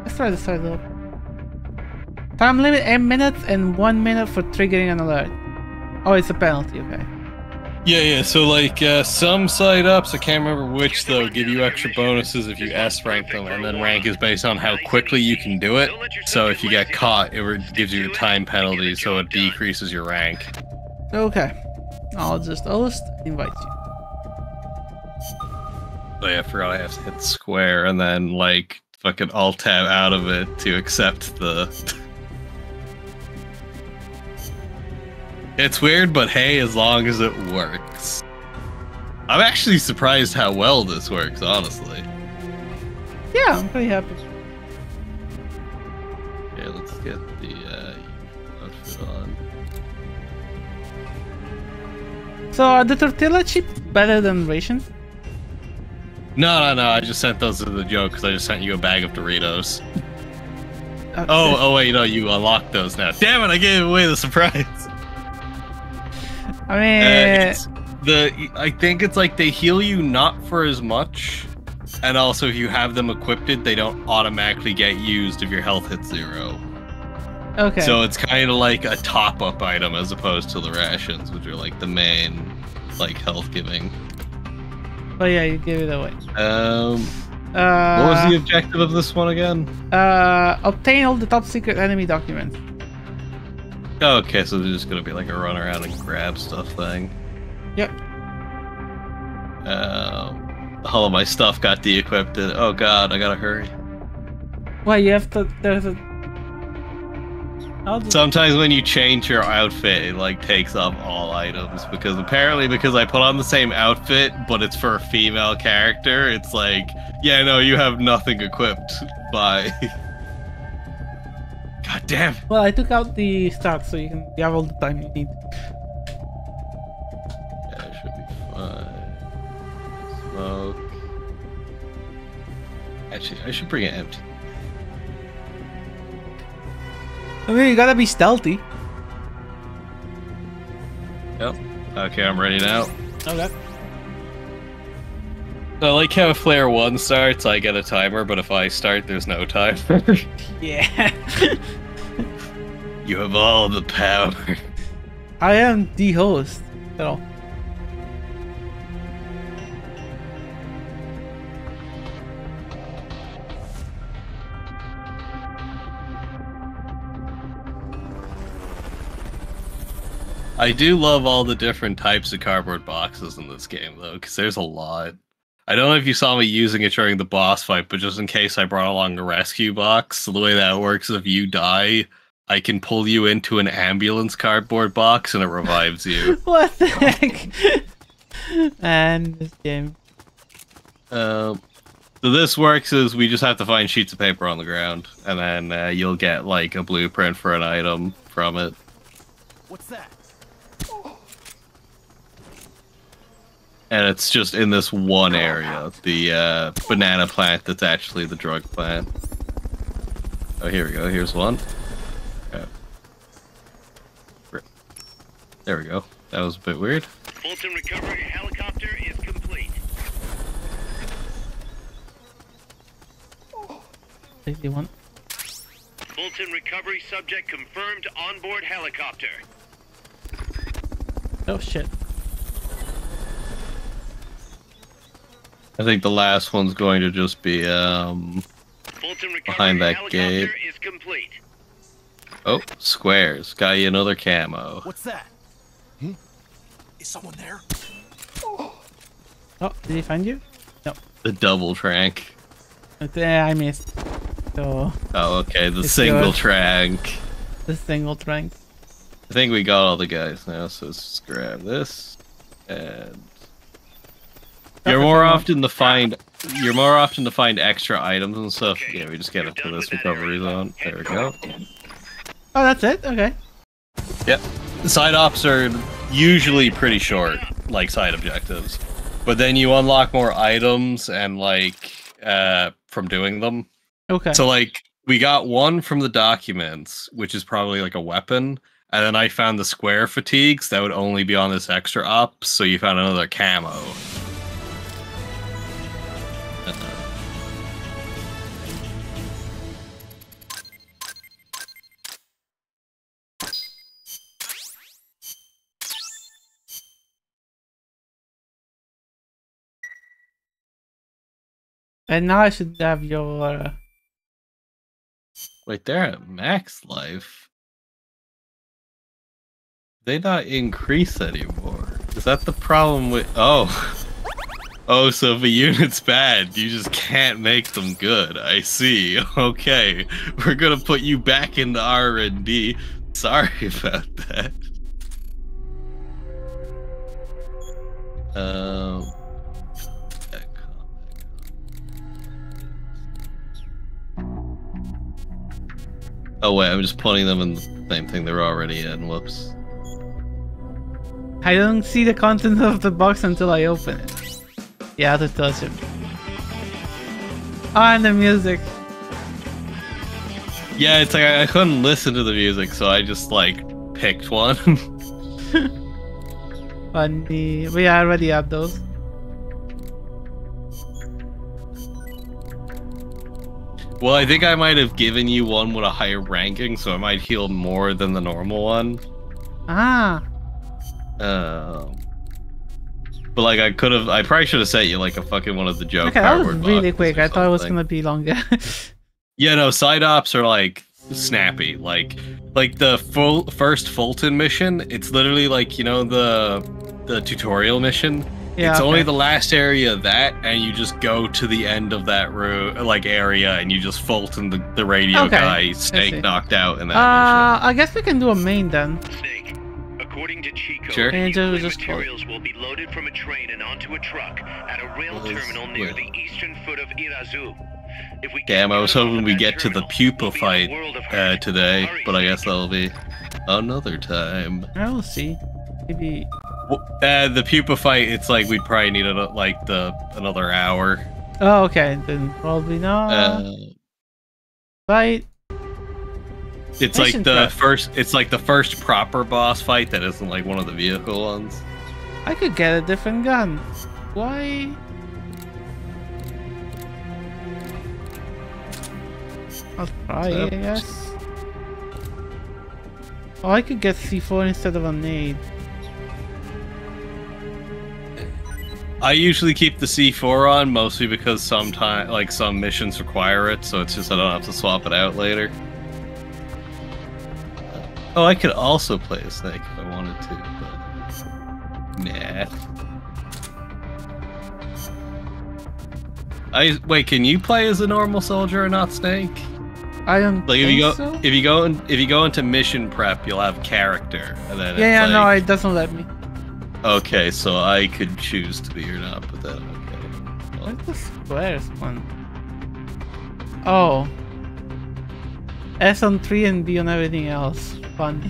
Let's try the side up. Time limit 8 minutes and 1 minute for triggering an alert. Oh, it's a penalty, okay. Yeah, so like some side ups, I can't remember which though, give you extra bonuses if you S rank them, and then rank is based on how quickly you can do it. So if you get caught, it gives you a time penalty, so it decreases your rank. Okay. I'll just invite you. Oh yeah, I forgot I have to hit square and then like fucking alt tab out of it to accept the... It's weird, but hey, as long as it works. I'm actually surprised how well this works, honestly. Yeah, I'm pretty happy. Okay, let's get the outfit on. So are the tortilla chips better than rations? No, I just sent those as a joke because I just sent you a bag of Doritos. Okay. Oh wait, no, you unlocked those now. Damn it, I gave away the surprise. I mean, I think it's like they heal you not for as much, and also if you have them equipped, they don't automatically get used if your health hits 0. okay. So it's kind of like a top-up item as opposed to the rations, which are like the main, like, health giving. But yeah, you gave it away. What was the objective of this one again? Obtain all the top secret enemy documents. Oh, okay, so there's just gonna be like a run around and grab stuff thing. Yep. All of my stuff got de-equipped. Oh god, I gotta hurry. Well, you have to. There's a. Sometimes when you change your outfit, it like takes off all items because I put on the same outfit, but it's for a female character. It's like, yeah, no, you have nothing equipped. Bye. God damn. Well, I took out the stock, so you have all the time you need. Yeah, it should be fine. Smoke. Actually, I should bring it empty. I mean, you gotta be stealthy. Yep. Okay, I'm ready now. Okay. I like how if Flare 1 starts, I get a timer, but if I start, there's no timer. Yeah. You have all the power. I am the host. So. I do love all the different types of cardboard boxes in this game, though, because there's a lot. I don't know if you saw me using it during the boss fight, but just in case I brought along a rescue box, so the way that works is if you die, I can pull you into an ambulance cardboard box and it revives you. What the heck? And this game. So this works is we just have to find sheets of paper on the ground, and then you'll get like a blueprint for an item from it. What's that? And it's just in this one area, the banana plant that's actually the drug plant. Oh, here we go. Here's one. Okay. There we go. That was a bit weird. Fulton recovery helicopter is complete. 61. Fulton recovery subject confirmed onboard helicopter. Oh shit. I think the last one's going to just be Fulton behind that helicopter gate. is complete. Oh, squares. Got you another camo. What's that? Is someone there? Oh, did he find you? No. The double trank. I missed. So. Oh, okay. The it's single yours. trank. The single trank. I think we got all the guys now, so let's just grab this. And you're more often to find extra items and stuff. Okay, Yeah, we just get you're up to done this with that recovery area. zone. There we go. Oh, that's it? Okay. Yep. The side ops are usually pretty short, like side objectives. But then you unlock more items and like from doing them. Okay. So like we got one from the documents, which is probably like a weapon, and then I found the square fatigues that would only be on this extra op, so you found another camo. And now I should have your. Wait, they're at max life. They not increase anymore. Is that the problem with? Oh, oh, so if a unit's bad, you just can't make them good. I see. Okay, we're gonna put you back into R&D. Sorry about that. Oh wait, I'm just putting them in the same thing they're already in. Whoops. I don't see the contents of the box until I open it. You have to touch it. Oh, and the music. Yeah, it's like I couldn't listen to the music, so I just like picked one. Funny. We already have those. Well, I think I might have given you one with a higher ranking, so it might heal more than the normal one. Ah. But like I probably should have sent you like a fucking one of the joke. Okay, that was cardboard really boxes quick. or I thought it was something. gonna be longer. Yeah, no, side ops are like snappy. Like the first Fulton mission, it's literally like, you know, the tutorial mission. Yeah, it's only okay. the last area of that, and you just go to the end of that area, and you just Fulton the radio Okay, guy, I Snake see. knocked out in that I guess we can do a main then. Snake, according to Chico, Sure. And fueling just- materials will be loaded from a train and onto a truck at a rail terminal near the eastern foot of Irazu. If we Damn, I was get hoping off we that get to the terminal, pupa we'll be in a fight world of hurt. today, Hurry, but I guess Snake. that'll be another time. I will see. Maybe. The pupa fight, it's like we'd probably need another hour. Oh, okay. Then probably not. Right. It's like Mission the prep. first proper boss fight that isn't like one of the vehicle ones. I could get a different gun. Why? I'll try it, I guess. Oh, I could get C4 instead of a nade. I usually keep the C4 on mostly because sometimes like some missions require it, so it's just I don't have to swap it out later. Oh, I could also play a Snake if I wanted to, but nah. Wait, can you play as a normal soldier and not Snake? I don't Like think if you go into mission prep, you'll have character, and then Yeah, it's no, like, it doesn't let me. Okay, so I could choose to be or not, but then okay. Well, Where's the squares one? Oh. S on 3 and B on everything else. Fun.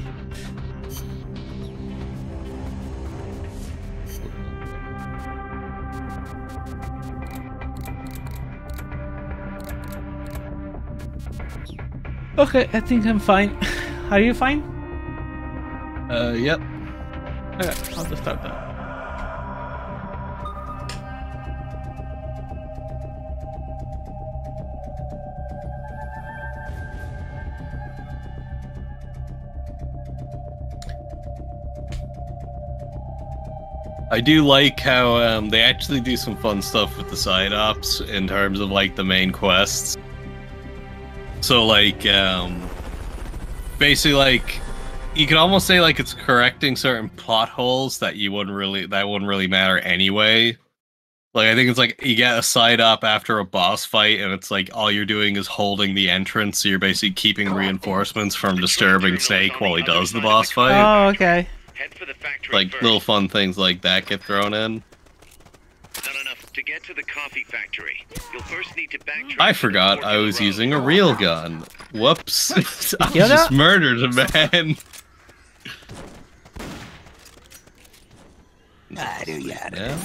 Okay, I think I'm fine. Are you fine? Yep. Okay, I'll just start that. I do like how they actually do some fun stuff with the side ops in terms of like the main quests. So like basically like you can almost say like it's correcting certain plot holes that wouldn't really matter anyway. Like I think it's like you get a side op after a boss fight and it's like all you're doing is holding the entrance, so you're basically keeping reinforcements from disturbing Snake while he does the boss fight. Oh, okay. Head for the factory Like first. little fun things like that get thrown in. Not enough. To get to the coffee factory, you'll first need to backtrack. I forgot I was using a real gun. Whoops. I Kill just that? murdered a man. Yeah.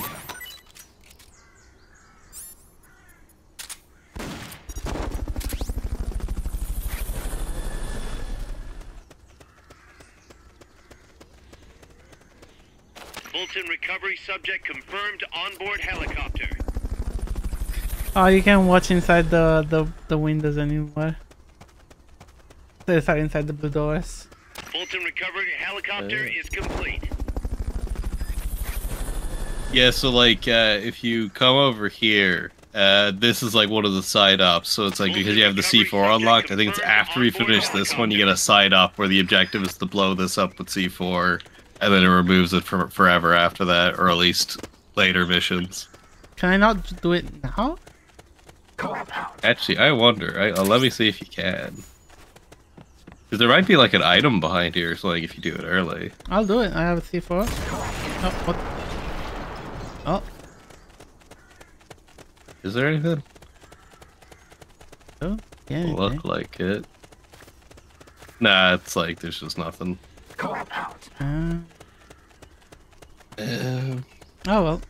Fulton recovery subject confirmed onboard helicopter. Oh, you can't watch inside the windows anymore. Sorry, inside the blue doors. Fulton recovery helicopter is complete. Yeah, so like if you come over here, this is like one of the side ops. So it's like because you have the C4 unlocked, I think it's after we finish this one, you get a side op where the objective is to blow this up with C4, and then it removes it for forever after that, or at least later missions. Can I not do it now? Actually, I wonder. Let me see if you can. Because there might be like an item behind here, so like if you do it early. I'll do it. I have a C4. Oh, what? Oh. Is there anything? Oh, yeah. Look like it. Nah, it's like there's just nothing. Oh well.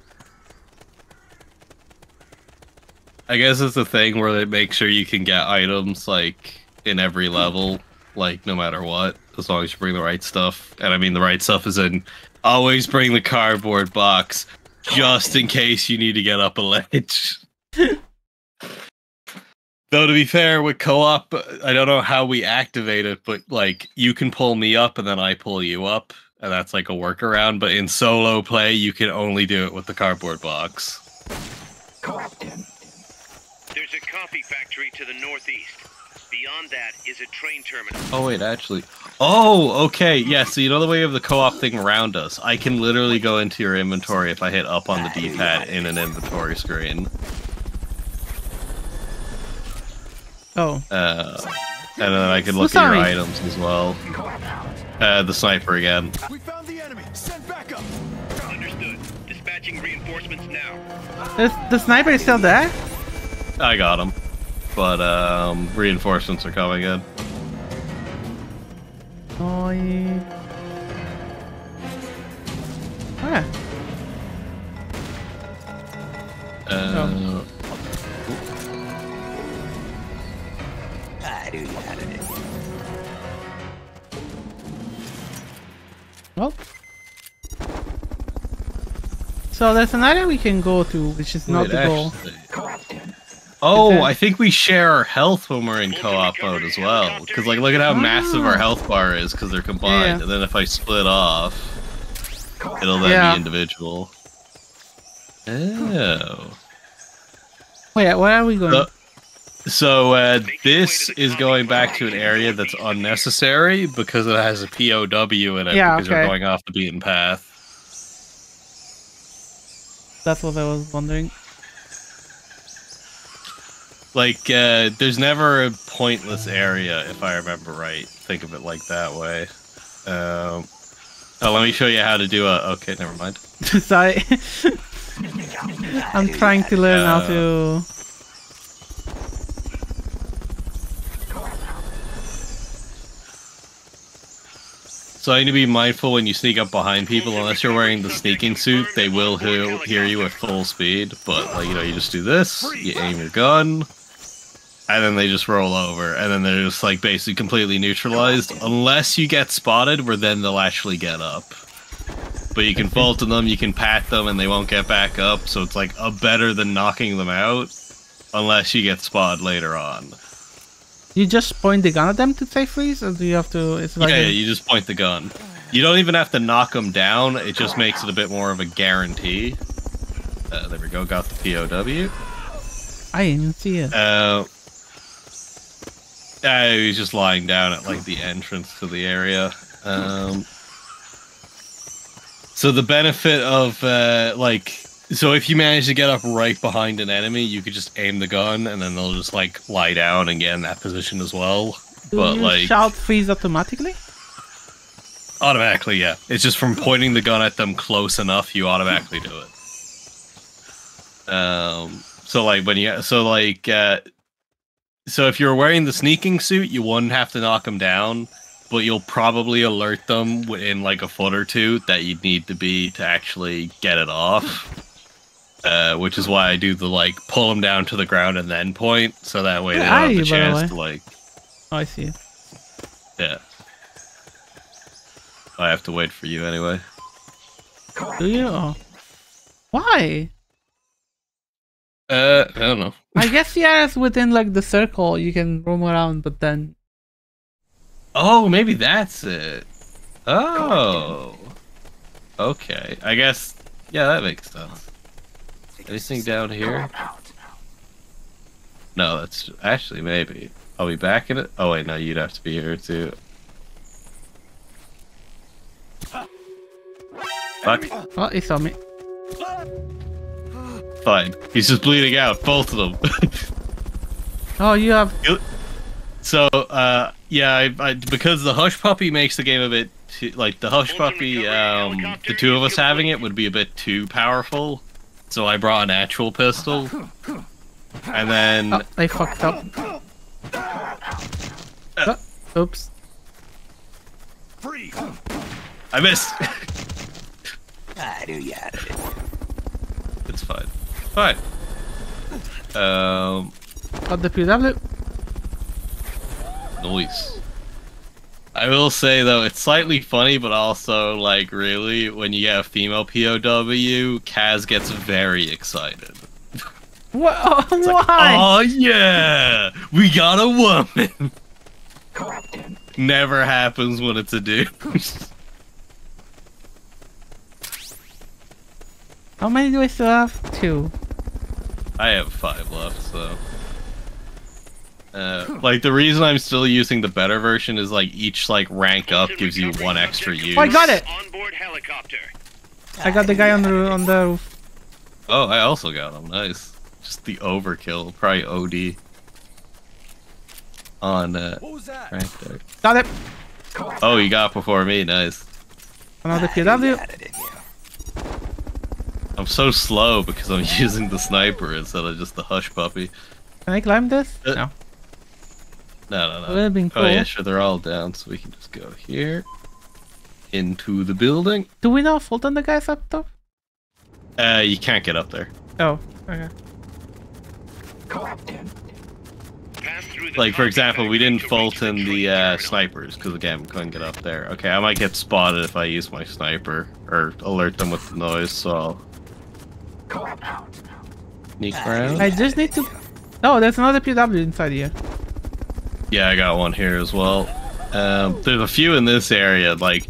I guess it's a thing where they make sure you can get items like in every level, like no matter what, as long as you bring the right stuff. And I mean the right stuff is in always bring the cardboard box just in case you need to get up a ledge. Though to be fair, with co-op, I don't know how we activate it, but like you can pull me up and then I pull you up, and that's like a workaround. But in solo play, you can only do it with the cardboard box. There's a coffee factory to the northeast. Beyond that is a train terminal. Oh wait, actually. Oh, okay. Yeah, so you know the way of the co-op thing around us? I can literally go into your inventory if I hit up on the D-pad in an inventory screen. Oh. And then I can look at your items as well. The sniper again. We found the enemy. Send backup. Understood. Dispatching reinforcements now. The sniper is still there? I got him. But reinforcements are coming in. Oh yeah. Where? Well. So there's an area we can go to, which is not the goal. Oh, I think we share our health when we're in co-op mode as well. Because like, look at how massive our health bar is because they're combined. Yeah. And then if I split off, it'll then be individual. Oh. Wait, where are we going? So this is going back to an area that's unnecessary because it has a POW in it because you're going off the beaten path. That's what I was wondering. Like, there's never a pointless area, if I remember right. Think of it like that way. Oh, let me show you how to do a. Okay, never mind. Sorry. I'm trying to learn how to. So you need to be mindful when you sneak up behind people. Unless you're wearing the sneaking suit, they will hear you at full speed. But like, you know, you just do this, you aim your gun, and then they just roll over, and then they're just like basically completely neutralized. Unless you get spotted, where then they'll actually get up. But you can Fulton them, you can pat them, and they won't get back up. So it's like better than knocking them out, unless you get spotted later on. You just point the gun at them to say freeze, or do you have to? It's like yeah, you just point the gun. You don't even have to knock them down. It just makes it a bit more of a guarantee. There we go. Got the POW. I didn't even see it. He's just lying down at like the entrance to the area. So the benefit of so if you manage to get up right behind an enemy, you could just aim the gun, and then they'll just like lie down and get in that position as well. Do you shout freeze automatically? Automatically, yeah. It's just from pointing the gun at them close enough, you automatically do it. So if you're wearing the sneaking suit, you wouldn't have to knock them down, but you'll probably alert them within like a foot or two that you'd need to be to actually get it off. Which is why I do the like pull them down to the ground and then point, so that way they don't have the chance to like. Oh, I see. Yeah. I have to wait for you anyway. Do you? Oh. Why? I don't know. I guess yeah, it's within like the circle you can roam around, but then. Oh, maybe that's it. Oh. Okay. I guess. Yeah, that makes sense. Anything down here? No, that's actually maybe. Are we back in it? Oh wait, no, you'd have to be here too. Fuck. Oh, he saw me. Fine. He's just bleeding out, both of them. Oh, you have. So, yeah, because the Hush Puppy makes the game a bit too, like the Hush Puppy. The two of us having it would be a bit too powerful. So I brought an actual pistol, and then... Oh, I fucked up. Oops. I missed! I knew you had it. It's fine. Fine. Got the PW. Nice. I will say though, it's slightly funny, but also like really, when you get a female POW, Kaz gets very excited. What? Oh, it's why? Like, oh yeah, we got a woman. Never happens when it's a dude. How many do I still have? 2. I have 5 left, so. Like the reason I'm still using the better version is like each like rank up gives you 1 extra use. Oh, I got it. Onboard helicopter. I got the guy on the roof. Oh, I also got him. Nice. Just the overkill, probably OD. On rank there. Got it. Oh, you got it before me. Nice. Another PW. I'm so slow because I'm using the sniper instead of just the Hush Puppy. Can I climb this? No. No. It would have been cool. Oh yeah, sure, they're all down, so we can just go here. Into the building. Do we know Fulton the guys up top? You can't get up there. Oh, okay. Like, for example, we didn't Fulton the snipers, because again, we couldn't get up there. Okay, I might get spotted if I use my sniper, or alert them with the noise, so I'll sneak around. I just need to... Oh, there's another PW inside here. Yeah, I got one here as well. There's a few in this area, like,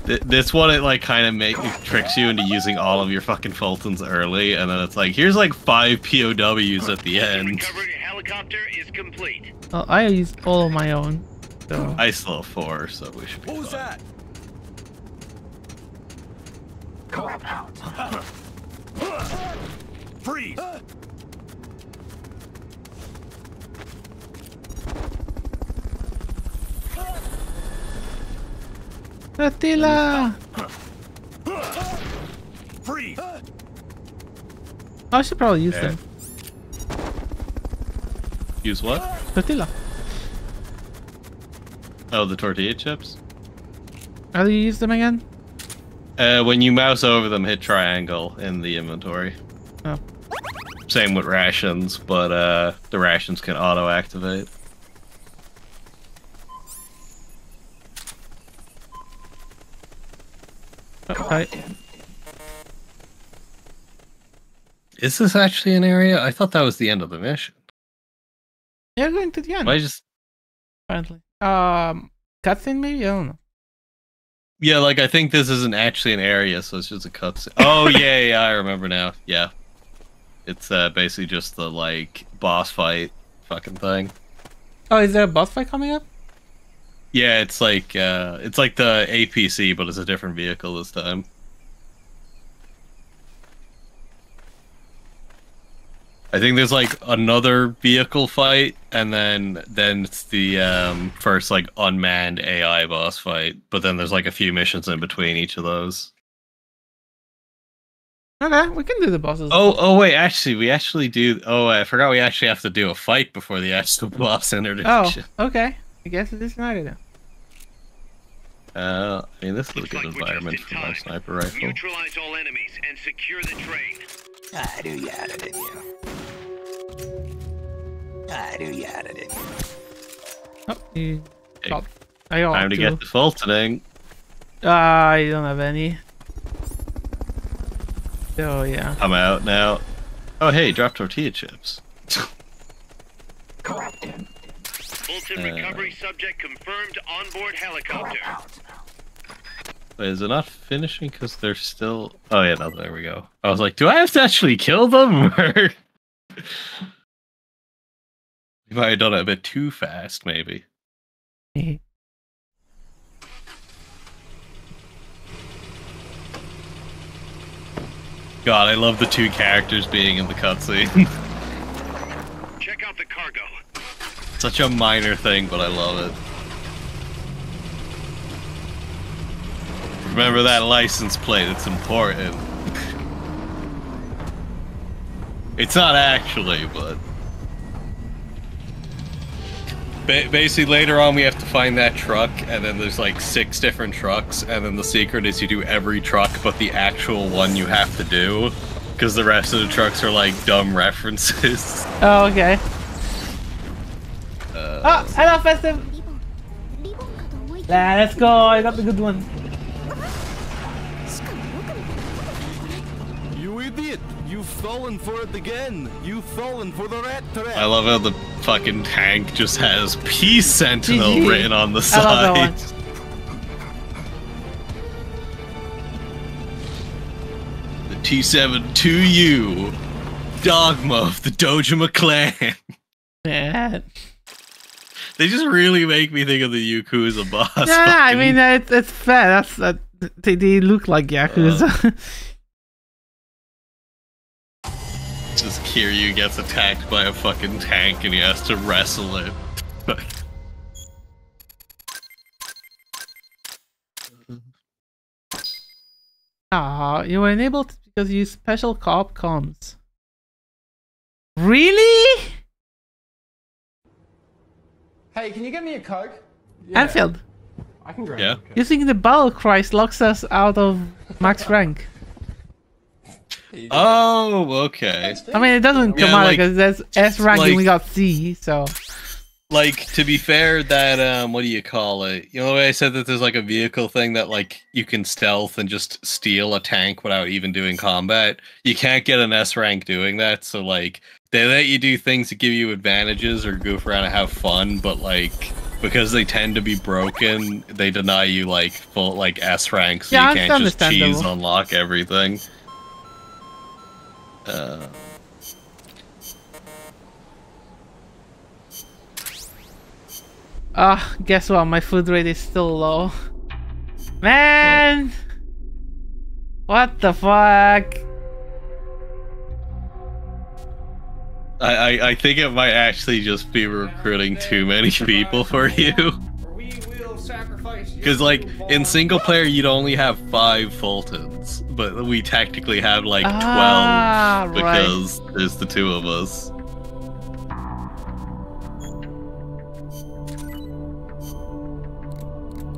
this one, it like kind of tricks you into using all of your fucking Fultons early, and then it's like, here's like 5 POWs at the end. Recovery helicopter is complete. Oh, I used all of my own. So. I still have 4, so we should be fine. That? Freeze! Attila! I should probably use them. Use what? Tortilla. Oh, the tortilla chips? How do you use them again? When you mouse over them, hit triangle in the inventory. Oh. Same with rations, but the rations can auto-activate. Okay. Is this actually an area? I thought that was the end of the mission. You're going to the end. I just... Apparently. Cutscene maybe? I don't know. Yeah, like, I think this isn't actually an area, so it's just a cutscene. Oh, yeah, I remember now. Yeah. It's basically just the, like, boss fight fucking thing. Oh, is there a boss fight coming up? Yeah, it's like the APC, but it's a different vehicle this time. I think there's like another vehicle fight, and then it's the first like unmanned AI boss fight. But then there's like a few missions in between each of those. Okay, we can do the bosses. Oh wait, actually, we actually do. Oh, I forgot we actually have to do a fight before the actual boss introduction. Oh, okay. I guess it is not then. I mean, this is a good environment for my sniper rifle. Neutralize all enemies and secure the train. I knew you had it in you. I knew you had it in you. Oh, you Hey, got... I got time to get defaulting. I don't have any. Oh, yeah. I'm out now. Oh, hey, drop tortilla chips. Fulton recovery subject confirmed onboard helicopter. Wait, is it not finishing because they're still... Oh, yeah, no, there we go. I was like, do I have to actually kill them? Or... You might have done it a bit too fast, maybe. God, I love the two characters being in the cutscene. Check out the cargo. Such a minor thing, but I love it. Remember that license plate, it's important. It's not actually, but... Basically, later on we have to find that truck, and then there's like 6 different trucks, and then the secret is you do every truck but the actual one you have to do, because the rest of the trucks are like dumb references. Oh, okay. Oh, hello, Festive! Let's go, I got the good one. You idiot! You've fallen for it again! You've fallen for the rat trap! I love how the fucking tank just has Peace Sentinel GG. written on the I love side. that The T-72U, Dogma of the Dojima clan. Yeah. They just really make me think of the Yakuza boss. Yeah, I mean, it's fair. That's they look like Yakuza. Just Kiryu gets attacked by a fucking tank and he has to wrestle it. Ah, you were enabled because you use special co-op comms. Really? Hey, can you get me a Coke? Anfield. I can grab Yeah. a Coke. Using the battle Christ locks us out of max rank. Oh, okay. I mean, it doesn't come Yeah, out like- because there's S rank and like- we got C, so. Like, to be fair, that, what do you call it? You know the way I said that there's, like, a vehicle thing that, like, you can stealth and just steal a tank without even doing combat? You can't get an S rank doing that, so, like, they let you do things to give you advantages or goof around and have fun, but, like, because they tend to be broken, they deny you, like, full, like, S ranks, so Yeah, you can't just cheese understandable. unlock everything. Ah, guess what? My food rate is still low. Man! What the fuck? I think it might actually just be recruiting too many people for you. Because, like, in single player, you'd only have 5 Fultons. but we technically have like 12 Ah, because there's the 2 of us.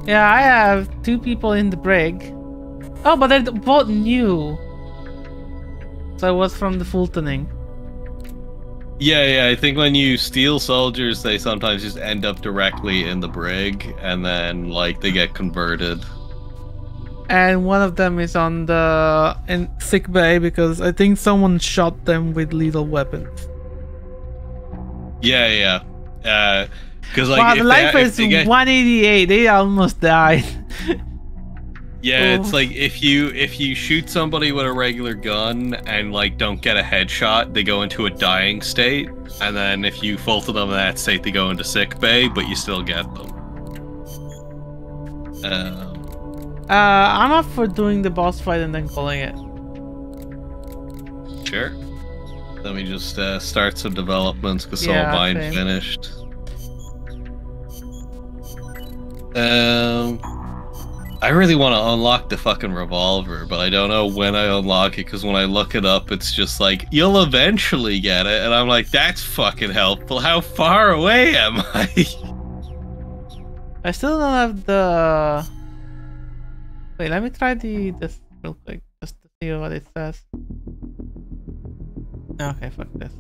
Yeah, I have 2 people in the brig. Oh, but they're both new. So it was from the Fultoning. Yeah, I think when you steal soldiers, they sometimes just end up directly in the brig, and then like they get converted. And one of them is on the in sick bay because I think someone shot them with lethal weapons. Yeah. Because like wow, if the life they, is if they get, 188. They almost died. yeah, it's like if you shoot somebody with a regular gun and like don't get a headshot, they go into a dying state, and then if you falter them in that state, they go into sick bay, but you still get them. I'm up for doing the boss fight and then calling it. Sure. Let me just start some developments because some Yeah, of mine same. finished. I really want to unlock the fucking revolver, but I don't know when I unlock it because when I look it up, it's just like, you'll eventually get it, and I'm like, that's fucking helpful. How far away am I? I still don't have the. Wait, let me try this real quick just to see what it says. Okay, fuck this.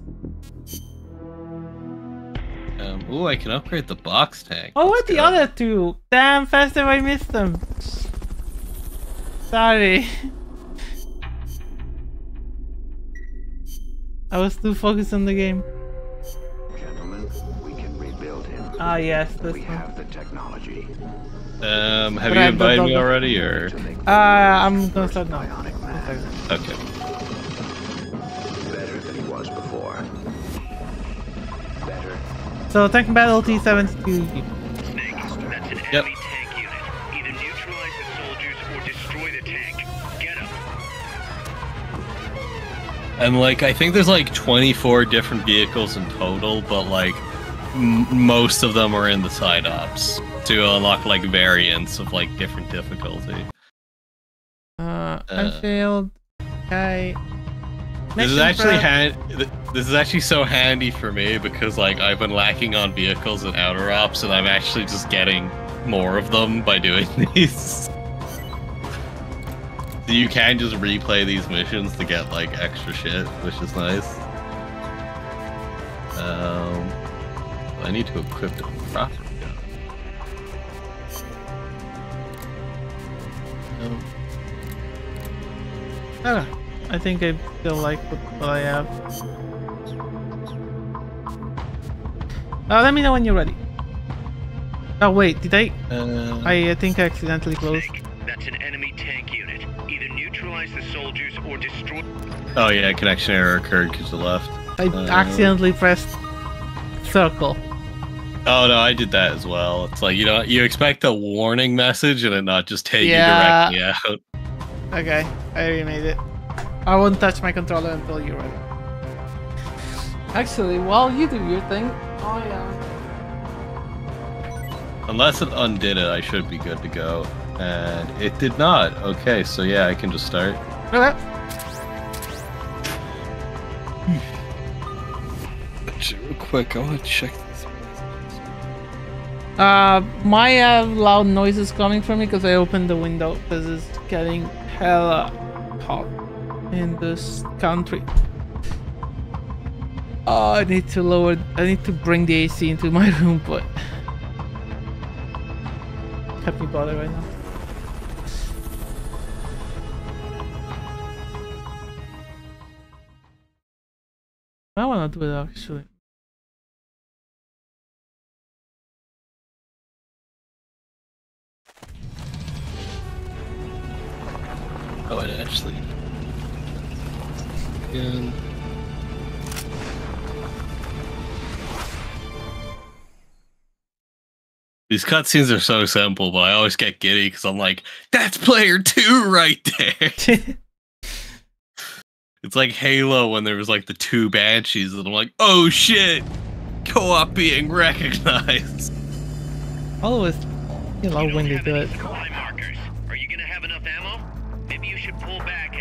Ooh, I can upgrade the box tank. Oh, what the other 2? Damn, Festive, I missed them. Sorry. I was too focused on the game. Gentlemen, we can rebuild him. Ah, yes, this We one. have the technology. Have But you I invited don't me know. already, or? I'm gonna start now. Okay. Better than he was before. Better. So, tank battle T-72. Snake, that's an Yep. enemy tank unit. Either neutralize the soldiers or destroy the tank. Get them. And like, I think there's like 24 different vehicles in total, but like, most of them are in the side ops to unlock like variants of like different difficulty. I failed. Okay. This is Mission actually prep. this is actually so handy for me because like I've been lacking on vehicles in outer ops, and I'm actually just getting more of them by doing these. So you can just replay these missions to get like extra shit, which is nice. I need to equip the proper gun. I think I still like what I have. Let me know when you're ready. Oh wait, did I? I think I accidentally closed. That's an enemy tank unit. Either neutralize the soldiers or destroy. Oh yeah, connection error occurred because it left. I accidentally pressed circle. Oh no, I did that as well. It's like, you know, you expect a warning message and it not just take Yeah. you directly out. Okay, I remade it. I won't touch my controller until you're ready. Actually, while you do your thing, Unless it undid it, I should be good to go. And it did not. Okay, so yeah, I can just start. Okay. Actually, real quick, I want to check this. My loud noises coming from me because I opened the window because it's getting hella hot in this country. Oh, I need to bring the AC into my room, but can't be bothered right now. I wanna do it actually. Oh, it actually. Again. These cutscenes are so simple, but I always get giddy because I'm like, that's player 2 right there. It's like Halo when there was like the 2 Banshees, and I'm like, oh shit, co-op being recognized. Always, you love when they do it. Supply markers. Are you gonna have enough ammo? Maybe you should pull back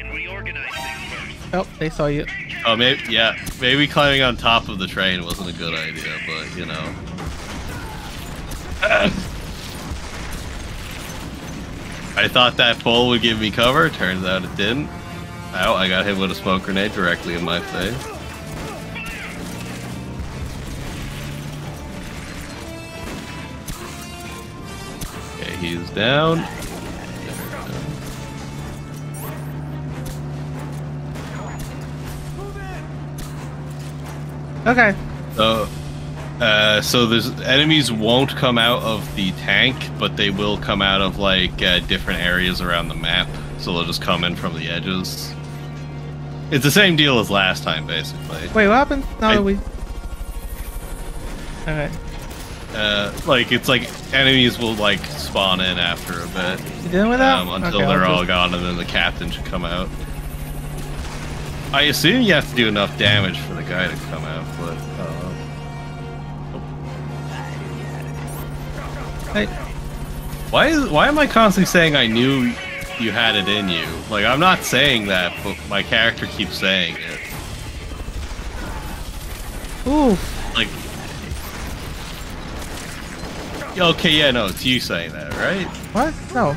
Oh, they saw you. Oh, maybe climbing on top of the train wasn't a good idea, but you know. I thought that pole would give me cover. Turns out it didn't. Ow! I got hit with a smoke grenade directly in my face. Okay, he's down. Okay. So there's enemies won't come out of the tank, but they will come out of like different areas around the map. So they'll just come in from the edges. It's the same deal as last time, basically. Wait, what happened? Now that we. Okay. Like it's like enemies will like spawn in after a bit. You done with that? Until okay, they're all gone, and then the captain should come out. I assume you have to do enough damage for the guy to come out, but Hey. Why am I constantly saying I knew you had it in you? Like, I'm not saying that, but my character keeps saying it. Ooh. Like, okay, yeah, no, it's you saying that, right? What? No.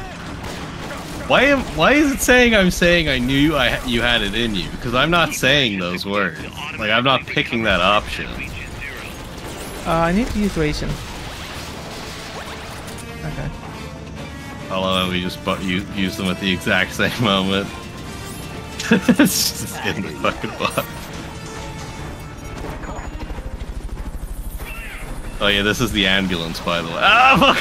Why is it saying I'm saying I knew you had it in you? Because I'm not saying those words. Like, I'm not picking that option. I need to use ration. Okay. I love that we just use them at the exact same moment. It's just in the fucking box. Oh yeah, this is the ambulance, by the way. Ah, fuck!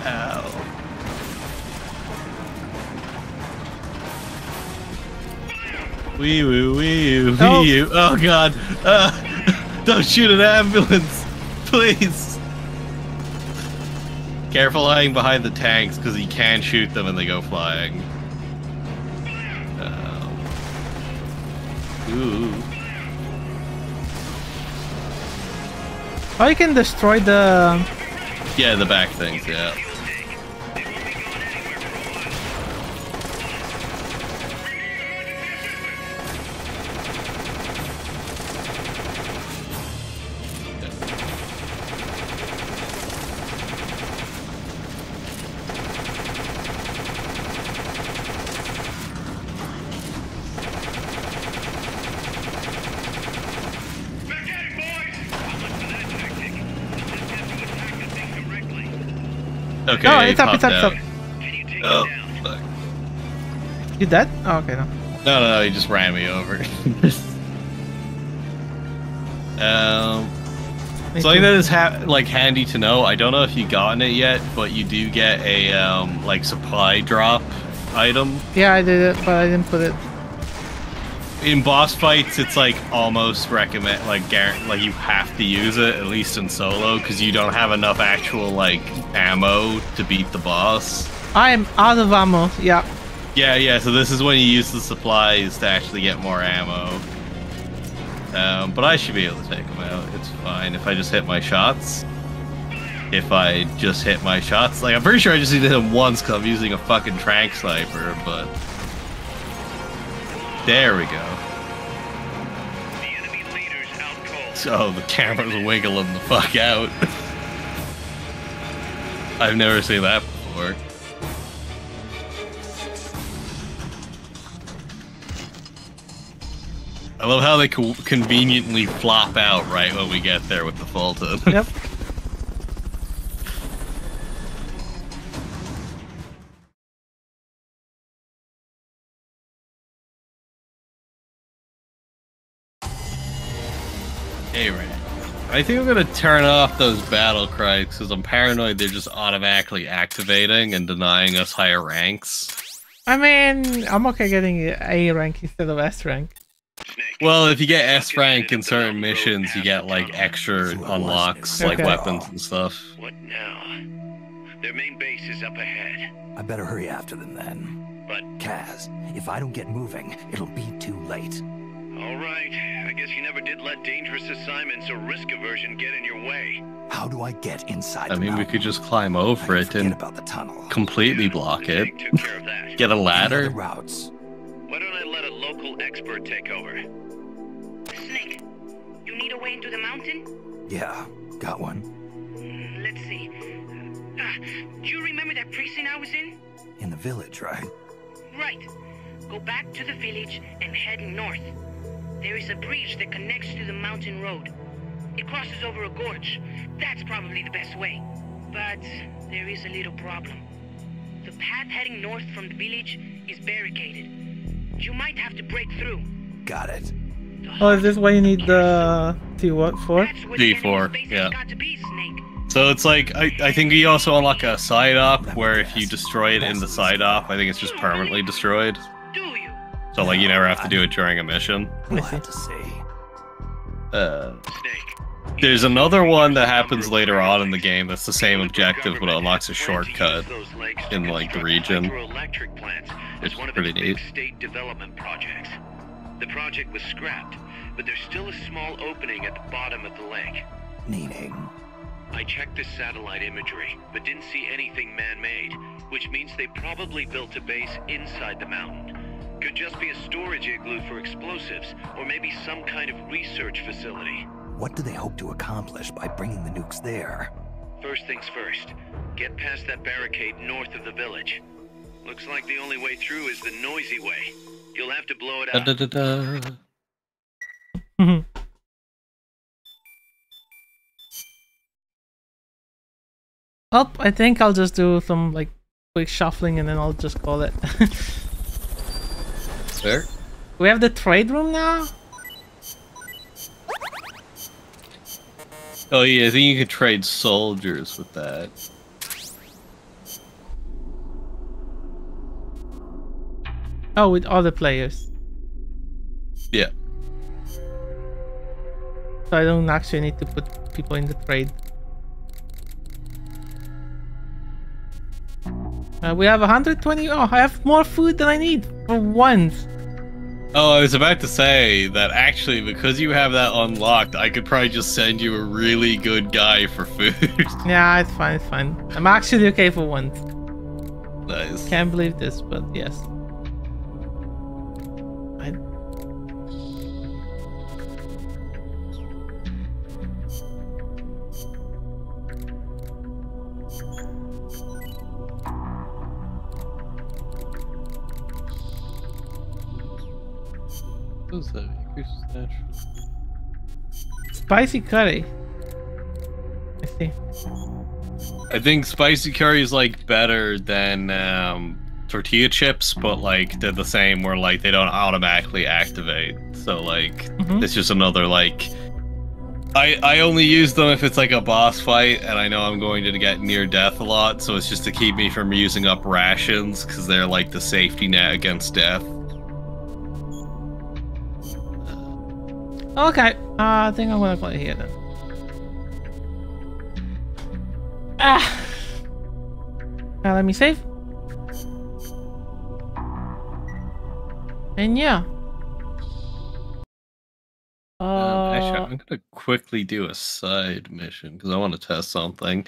Ow. Wee woo, wee woo, wee woo. Oh god. Don't shoot an ambulance, please. Careful hiding behind the tanks, because you can shoot them and they go flying. Ooh. Oh, you can destroy the... Yeah, the back things, yeah. Okay, no, it's up, it's up. Oh, fuck. You dead? Oh, okay, no. No, he just ran me over. Something that is like handy to know. I don't know if you've gotten it yet, but you do get a like supply drop item. Yeah, I did it, but I didn't put it. In boss fights, it's like almost like you have to use it, at least in solo, because you don't have enough actual like ammo to beat the boss. I am out of ammo. Yeah. Yeah. So this is when you use the supplies to actually get more ammo. But I should be able to take them out. It's fine if I just hit my shots. Like, I'm pretty sure I just need to hit him once because I'm using a fucking trank sniper, but... There we go. So the camera's wiggling the fuck out. I've never seen that before. I love how they conveniently flop out right when we get there with the Fulton. Yep. Hey, Ray. I think I'm gonna turn off those battle cries because I'm paranoid they're just automatically activating and denying us higher ranks. I mean, I'm okay getting A rank instead of S rank. Well, if you get S rank in certain missions, you get like extra unlocks, like weapons and stuff. What now? Their main base is up ahead. I better hurry after them then. But Kaz, if I don't get moving, it'll be too late. All right. I guess you never did let dangerous assignments or risk aversion get in your way. How do I get inside I the mean, we mountain? could just climb over it and about the tunnel. completely block it. Snake took care of that. Get a ladder. The routes. Why don't I let a local expert take over? Snake, you need a way into the mountain? Yeah, got one. Let's see. Do you remember that precinct I was in? In the village, right? Right. Go back to the village and head north. There is a bridge that connects to the mountain road. It crosses over a gorge. That's probably the best way. But there is a little problem. The path heading north from the village is barricaded. You might have to break through. Got it. Oh, is this why you need the T4? D4, yeah. Got to be, Snake. So it's like, I think you also unlock a side op where if you destroy it in the side op, I think it's just permanently destroyed. Do you? So like you never have to do it during a mission. We'll have to see. There's another one that happens later on in the game that's the same objective, but it unlocks a shortcut in like the region. Hydroelectric plants It's as one of pretty its neat. big state development projects. The project was scrapped, but there's still a small opening at the bottom of the lake. Meaning? I checked the satellite imagery, but didn't see anything man-made, which means they probably built a base inside the mountain. Could just be a storage igloo for explosives, or maybe some kind of research facility. What do they hope to accomplish by bringing the nukes there? First things first, get past that barricade north of the village. Looks like the only way through is the noisy way. You'll have to blow it up. Well, I think I'll just do some like quick shuffling and then I'll just call it. There. We have the trade room now? Oh yeah, I think you could trade soldiers with that. Oh, with other players. Yeah. So I don't actually need to put people in the trade. We have 120. Oh, I have more food than I need for once. Oh, I was about to say that actually, because you have that unlocked, I could probably just send you a really good guy for food. Yeah, it's fine, it's fine. I'm actually okay for once. Nice. Can't believe this, but yes. What is that? Increases natural. Spicy curry. I see. I think spicy curry is like better than tortilla chips, but like they're the same where like they don't automatically activate. So like it's just another like I only use them if it's like a boss fight and I know I'm going to get near death a lot, so it's just to keep me from using up rations because they're like the safety net against death. Okay, I think I'm gonna play here then. Now let me save. And yeah. Actually, I'm gonna quickly do a side mission because I want to test something.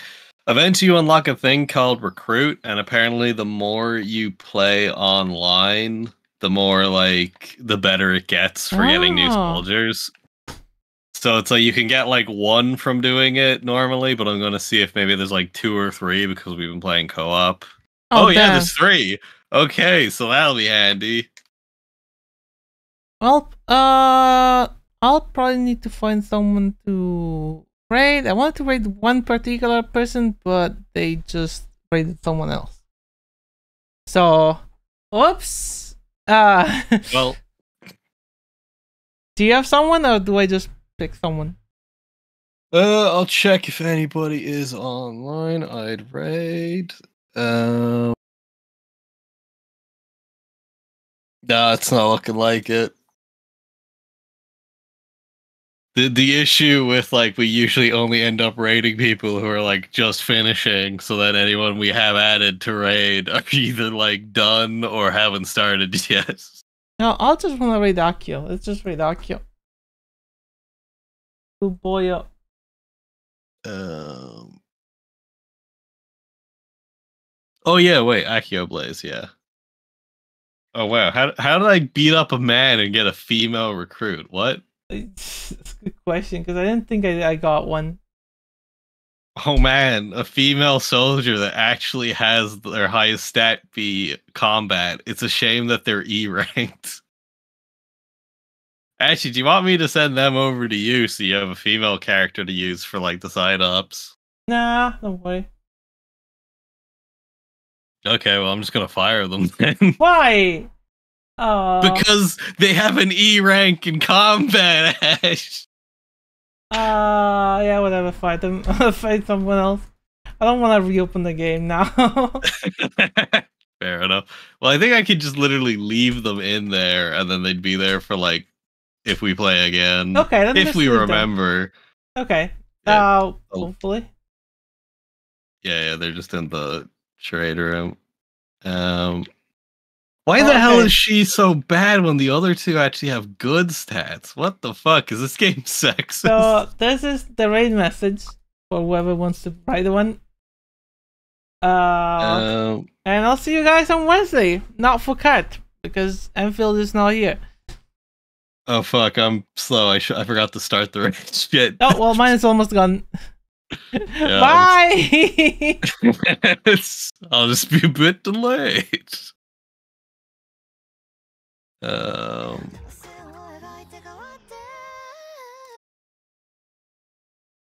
Eventually, you unlock a thing called Recruit, and apparently, the more you play online, the more like the better it gets for getting new soldiers. So it's like you can get like 1 from doing it normally, but I'm gonna see if maybe there's like 2 or 3 because we've been playing co-op. Oh yeah, there's 3. Okay, so that'll be handy. Well, I'll probably need to find someone to raid. I wanted to raid one particular person, but they just raided someone else. So, oops. Well, do you have someone, or do I just pick someone? I'll check if anybody is online. I'd raid. No, it's not looking like it. The issue with like we usually only end up raiding people who are like just finishing, so that anyone we have added to raid are either like done or haven't started yet. No, I'll just want to raid Akio. Let's just raid Akio. Good boy up. Oh yeah, wait, Akio Blaze, yeah. Oh wow, how did I beat up a man and get a female recruit? What? It's a good question because I didn't think I got one. Oh man, a female soldier that actually has their highest stat be combat. It's a shame that they're E ranked. Actually, do you want me to send them over to you so you have a female character to use for like the side ups? Nah, don't worry. Okay, well I'm just gonna fire them then. Why? Because they have an E rank in combat, Ash. Yeah, whatever. Fight them. Fight someone else. I don't want to reopen the game now. Fair enough. Well, I think I could just literally leave them in there, and then they'd be there for like if we play again. Okay, then if we remember. Okay. Yeah. Hopefully. Yeah, they're just in the trader room. Why the hell is she so bad when the other two actually have good stats? What the fuck? Is this game sexist? So this is the raid message for whoever wants to write one. And I'll see you guys on Wednesday. Not for Cat because Enfield is not here. Oh fuck! I'm slow. I forgot to start the raid. Shit. Oh well, mine is almost gone. Yeah, bye. I'll just be a bit delayed.